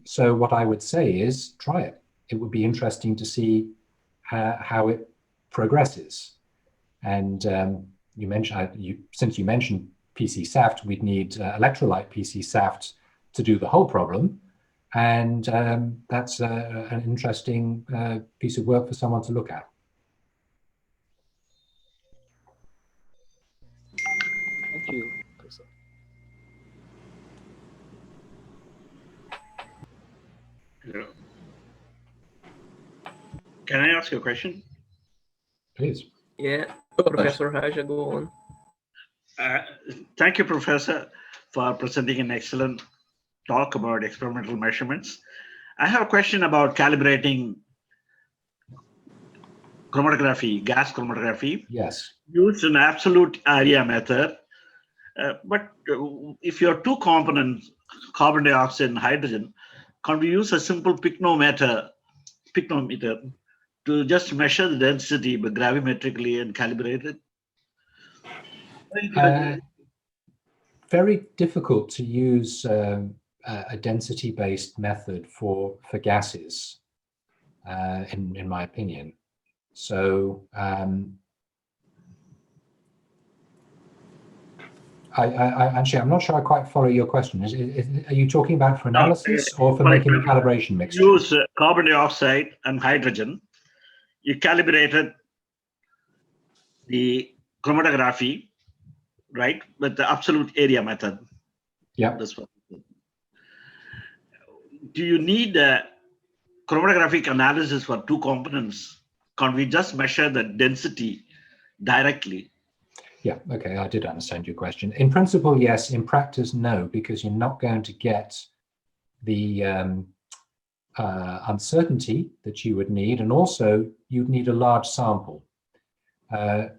So what I would say is try it. It would be interesting to see how it progresses. And since you mentioned PCSAFT, we'd need electrolyte PCSAFT to do the whole problem. And that's an interesting piece of work for someone to look at. Thank you, Professor. Hello. Can I ask you a question? Please. Yeah, Professor Raja, go on. Thank you, Professor, for presenting an excellent talk about experimental measurements. I have a question about calibrating chromatography, gas chromatography. Yes. Use an absolute area method. But if you have two components, carbon dioxide and hydrogen, can we use a simple picnometer to just measure the density but gravimetrically and calibrate it? Very difficult to use a density-based method for gases, in my opinion. So actually, I'm not sure I quite follow your question. Are you talking about for analysis or for making the calibration mixture? Use carbon dioxide and hydrogen. You calibrated the chromatography, right, with the absolute area method. Yeah. That's what. do you need a chromatographic analysis for two components? Can't we just measure the density directly? Yeah, okay, I did understand your question. In principle, yes. In practice, no, because you're not going to get the uncertainty that you would need, and also you'd need a large sample.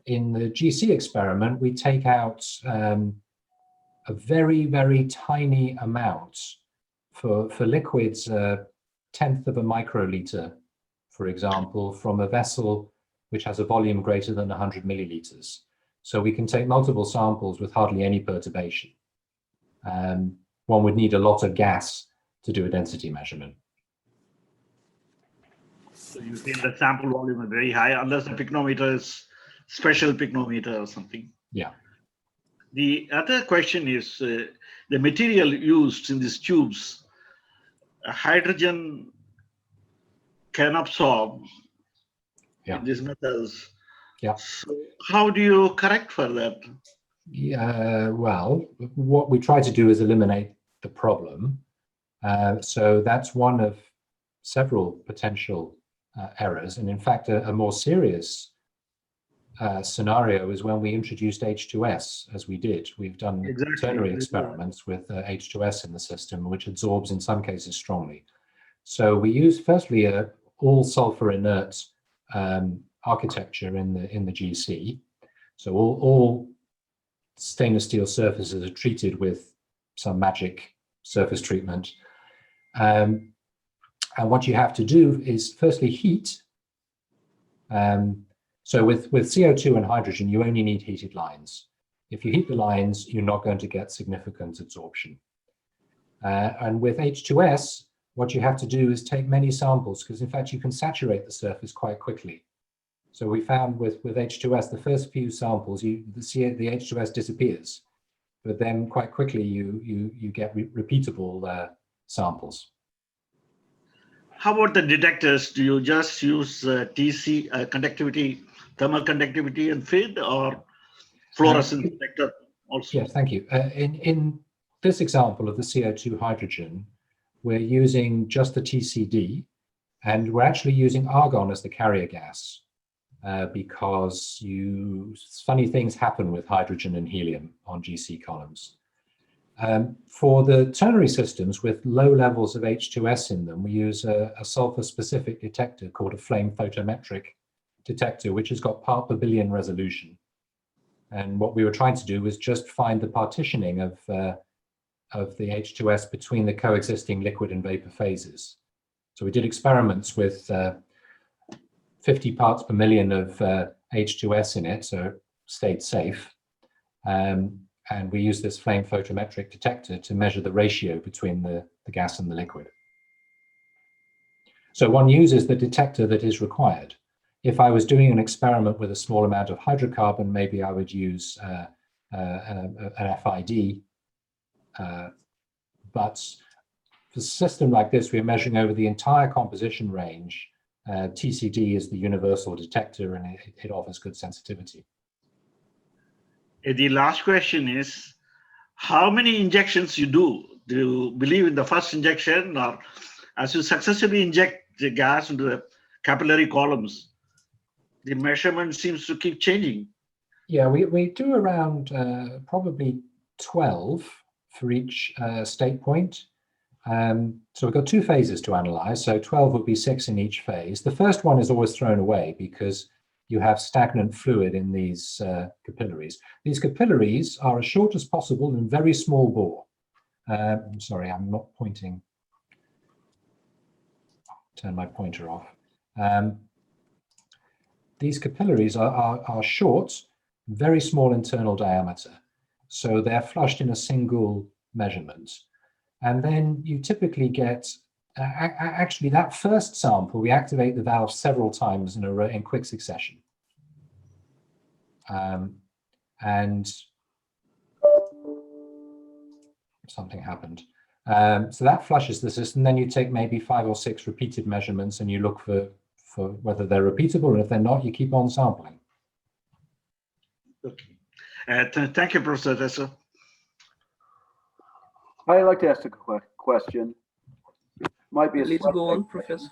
In the GC experiment, we take out a very, very tiny amount for liquids, 1/10 of a microliter, for example, from a vessel which has a volume greater than 100 milliliters. So we can take multiple samples with hardly any perturbation. One would need a lot of gas to do a density measurement. So you think the sample volume is very high, unless the picnometer is special picnometer or something. Yeah. The other question is the material used in these tubes. Hydrogen can absorb in these metals. Yeah. So how do you correct for that? Yeah, well, what we try to do is eliminate the problem. So that's one of several potential errors. And in fact, a more serious scenario is when we introduced H2S, as we did. We've done ternary experiments with H2S in the system, which absorbs in some cases strongly. So we use firstly a all sulfur inert architecture in the GC. So all stainless steel surfaces are treated with some magic surface treatment. And what you have to do is firstly heat. So with CO2 and hydrogen, you only need heated lines. If you heat the lines, you're not going to get significant absorption. And with H2S, what you have to do is take many samples, because in fact you can saturate the surface quite quickly. So we found with H2S, the first few samples, the H2S disappears, but then quite quickly you get repeatable samples. How about the detectors? Do you just use TC conductivity, thermal conductivity and FID, or fluorescence detector also? Yes, thank you. In this example of the CO2 hydrogen, we're using just the TCD, and we're actually using argon as the carrier gas because funny things happen with hydrogen and helium on GC columns. For the ternary systems with low levels of H2S in them, we use a sulfur-specific detector called a flame photometric detector, which has got part per billion resolution. And what we were trying to do was just find the partitioning of the H2S between the coexisting liquid and vapor phases. So we did experiments with 50 parts per million of H2S in it, so it stayed safe. And we use this flame photometric detector to measure the ratio between the gas and the liquid. So one uses the detector that is required. If I was doing an experiment with a small amount of hydrocarbon, maybe I would use an FID. But for a system like this, we're measuring over the entire composition range. TCD is the universal detector, and it offers good sensitivity. The last question is, how many injections you do? Do you believe in the first injection, or as you successfully inject the gas into the capillary columns, the measurement seems to keep changing? Yeah, we do around probably 12 for each state point. So we've got 2 phases to analyze, so 12 would be 6 in each phase. The first one is always thrown away because you have stagnant fluid in these capillaries. These capillaries are as short as possible and very small bore. I'm sorry, I'm not pointing. Turn my pointer off. These capillaries are short, very small internal diameter. So they're flushed in a single measurement. And then you typically get, actually that first sample, we activate the valve several times in quick succession. And something happened. So that flushes the system. Then you take maybe 5 or 6 repeated measurements and you look for whether they're repeatable, and if they're not, you keep on sampling. Okay. Thank you, Professor Trusler. I'd like to ask a question. might be a Please slight go on, thing. Professor.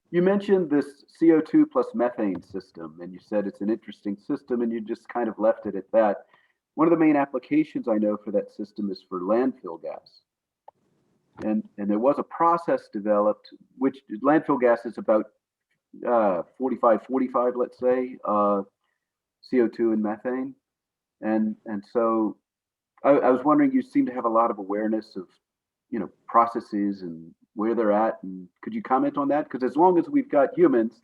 You mentioned this CO2 plus methane system, and you said it's an interesting system, and you just kind of left it at that. One of the main applications I know for that system is for landfill gas. And there was a process developed, which landfill gas is about 45, let's say, CO2 and methane. And so I was wondering, you seem to have a lot of awareness of, processes and where they're at. And could you comment on that? Because as long as we've got humans,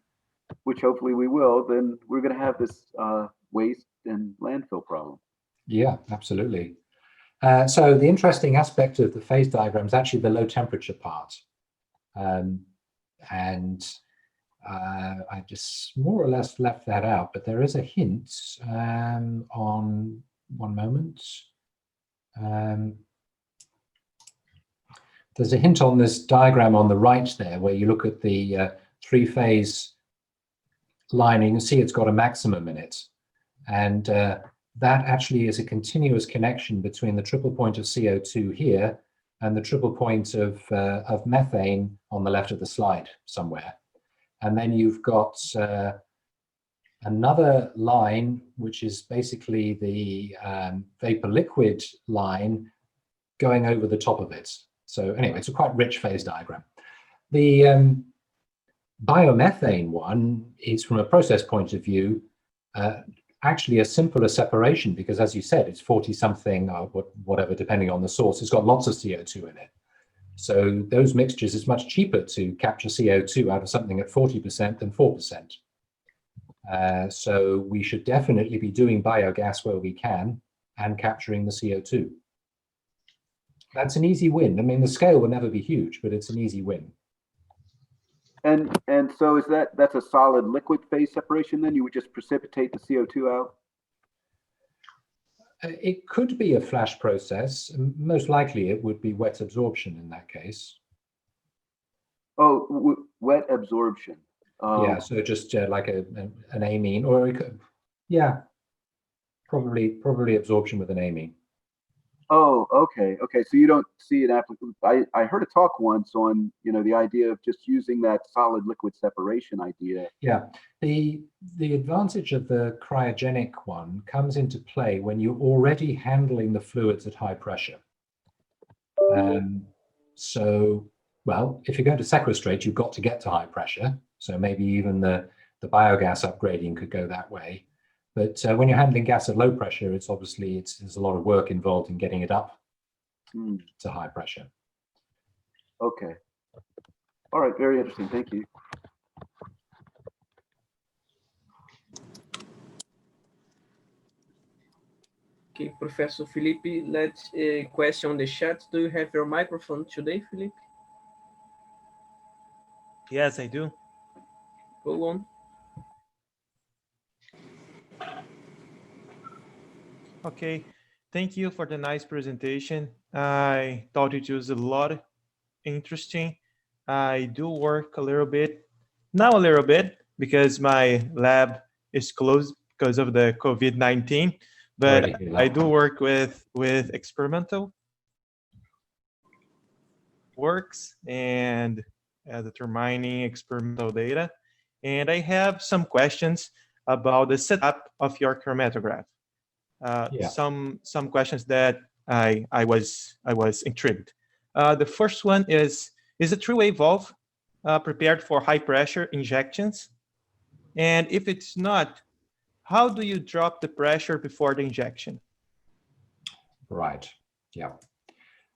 which hopefully we will, then we're going to have this waste and landfill problem. Yeah, absolutely. So the interesting aspect of the phase diagram is actually the low temperature part. I just more or less left that out, but there is a hint on one moment. There's a hint on this diagram on the right there, where you look at the three-phase lining and see it's got a maximum in it. And that actually is a continuous connection between the triple point of CO2 here and the triple point of methane on the left of the slide somewhere. And then you've got another line, which is basically the vapor liquid line going over the top of it. So anyway, it's a quite rich phase diagram. The biomethane one is, from a process point of view, actually a simpler separation, because as you said, it's 40 something or whatever, depending on the source. It's got lots of CO2 in it. So those mixtures, it's much cheaper to capture CO2 out of something at 40% than 4%. So we should definitely be doing biogas where we can and capturing the CO2. That's an easy win. I mean, the scale will never be huge, but it's an easy win. And so that's a solid liquid phase separation then? You would just precipitate the CO2 out? It could be a flash process. Most likely it would be wet absorption in that case. Oh, wet absorption. Yeah, so just like an amine, or it could, yeah, probably absorption with an amine. Oh, okay. So you don't see an application. I heard a talk once on, the idea of just using that solid liquid separation idea. Yeah, the advantage of the cryogenic one comes into play when you're already handling the fluids at high pressure. So, well, if you're going to sequestrate, you've got to get to high pressure. So maybe even the biogas upgrading could go that way. But when you're handling gas at low pressure, it's obviously, there's a lot of work involved in getting it up to high pressure. Okay. All right, very interesting. Thank you. Okay, Professor Felipe, let's question on the chat. Do you have your microphone today, Felipe? Yes, I do. Go on. Okay, thank you for the nice presentation. I thought it was a lot interesting. I do work a little bit, now a little bit, because my lab is closed because of the COVID-19, but I do work with experimental works and determining experimental data. And I have some questions about the setup of your chromatograph. Some questions that I was intrigued. The first one is a three-way valve prepared for high pressure injections? And if it's not, how do you drop the pressure before the injection? Right. Yeah.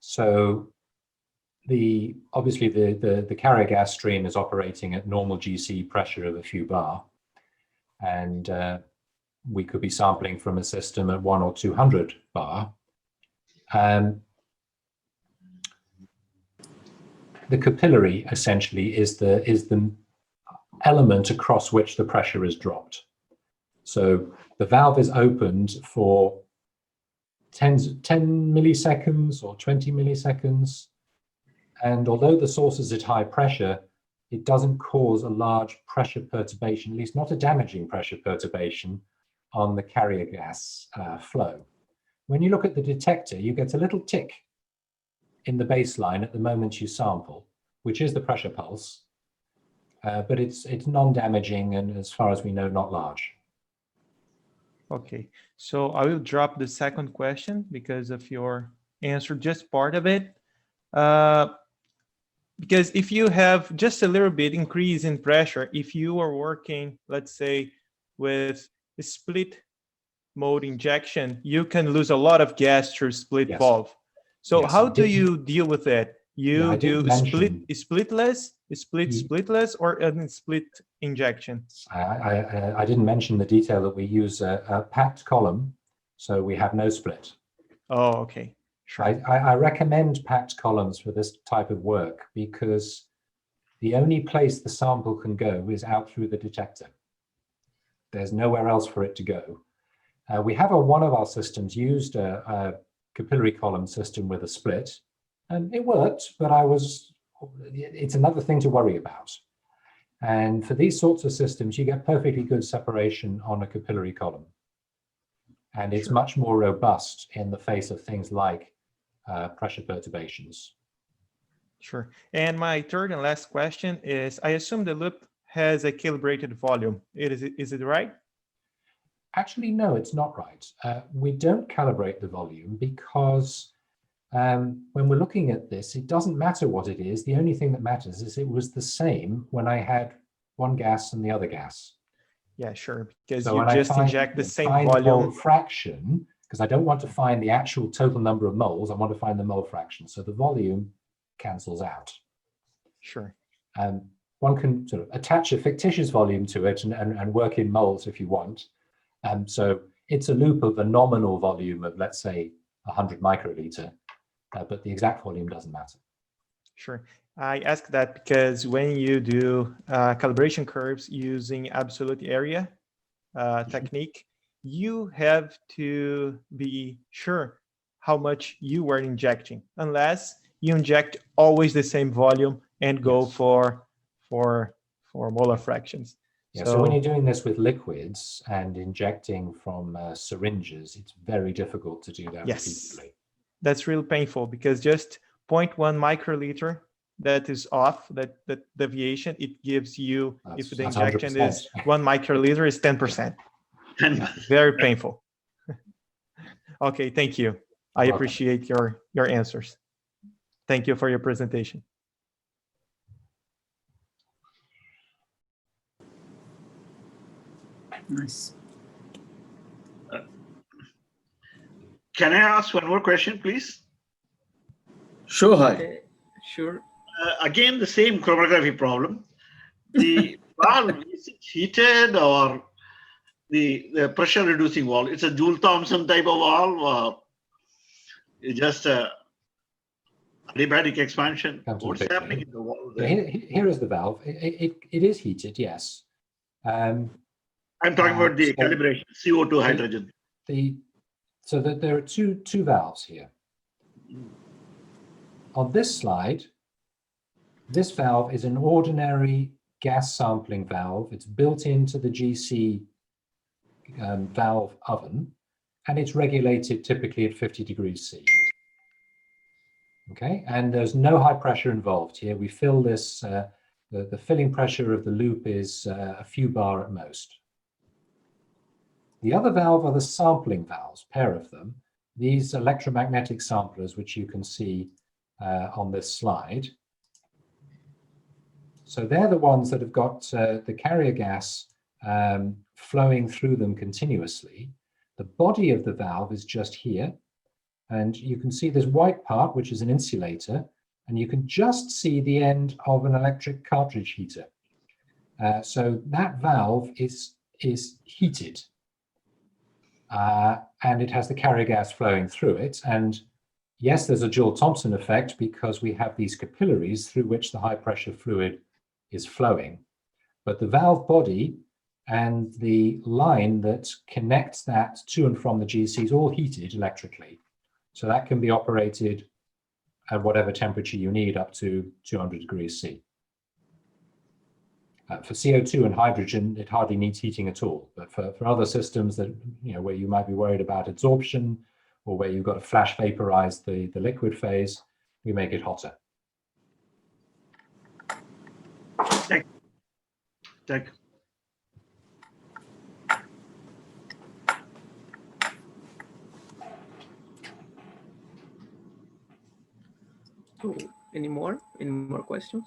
So obviously the carrier gas stream is operating at normal GC pressure of a few bar, and we could be sampling from a system at 100 or 200 bar. The capillary essentially is the element across which the pressure is dropped. So the valve is opened for 10 milliseconds or 20 milliseconds. And although the source is at high pressure, it doesn't cause a large pressure perturbation, at least not a damaging pressure perturbation on the carrier gas flow. When you look at the detector, you get a little tick in the baseline at the moment you sample, which is the pressure pulse, but it's non-damaging and, as far as we know, not large. Okay, so I will drop the second question because of your answer, just part of it. Because if you have just a little bit increase in pressure, if you are working, let's say, with a split mode injection, you can lose a lot of gas through split valve. So how do you deal with that? You do splitless, splitless, or a split injection? I didn't mention the detail that we use a packed column, so we have no split. Oh, okay. Sure. I recommend packed columns for this type of work because the only place the sample can go is out through the detector. There's nowhere else for it to go. We have one of our systems used a capillary column system with a split, and it worked, but it's another thing to worry about. And for these sorts of systems, you get perfectly good separation on a capillary column. And it's much more robust in the face of things like pressure perturbations. Sure. And my third and last question is, I assume the loop has a calibrated volume. Is it right? Actually, no, it's not right. We don't calibrate the volume because when we're looking at this, it doesn't matter what it is. The only thing that matters is it was the same when I had one gas and the other gas. Yeah, sure, because so you just inject the same volume. Mole fraction, because I don't want to find the actual total number of moles, I want to find the mole fraction. So the volume cancels out. Sure. One can sort of attach a fictitious volume to it and work in moles if you want. So it's a loop of a nominal volume of, let's say, 100 microliter, but the exact volume doesn't matter. Sure. I ask that because when you do calibration curves using absolute area technique, you have to be sure how much you are injecting, unless you inject always the same volume and go for molar fractions. Yeah, so when you're doing this with liquids and injecting from syringes, it's very difficult to do that repeatedly. That's real painful because just 0.1 microliter that is off, that deviation, it gives you, if the injection 100%. Is 1 microliter, is 10%. Very painful. Okay, thank you. I appreciate your answers. Thank you for your presentation. Nice. Can I ask one more question, please? Sure, hi. Sure. Again, the same chromatography problem. The valve, is it heated or the pressure reducing valve? It's a Joule-Thomson type of valve, or it's just a adiabatic expansion? What's happening in the valve there? Here is the valve. It is heated, yes. I'm talking about the calibration, CO2 hydrogen. So that there are two valves here. On this slide, this valve is an ordinary gas sampling valve. It's built into the GC valve oven, and it's regulated typically at 50 degrees C. Okay, and there's no high pressure involved here. We fill this, the filling pressure of the loop is a few bar at most. The other valve are the sampling valves, pair of them. These electromagnetic samplers, which you can see on this slide. So they're the ones that have got the carrier gas flowing through them continuously. The body of the valve is just here. And you can see this white part, which is an insulator, and you can just see the end of an electric cartridge heater. So that valve is heated. And it has the carrier gas flowing through it. And yes, there's a Joule-Thomson effect because we have these capillaries through which the high pressure fluid is flowing. But the valve body and the line that connects that to and from the GC is all heated electrically. So that can be operated at whatever temperature you need, up to 200 degrees C. For CO2 and hydrogen, it hardly needs heating at all. But for other systems that, where you might be worried about absorption or where you've got to flash vaporize the liquid phase, we make it hotter. Check. Oh, any more questions?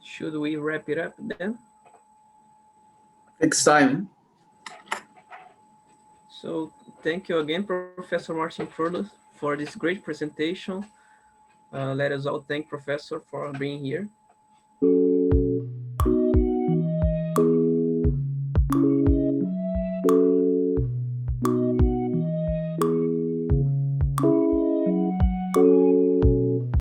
Should we wrap it up then? It's time. So thank you again, Professor Martin Trusler, for this great presentation. Let us all thank Professor for being here.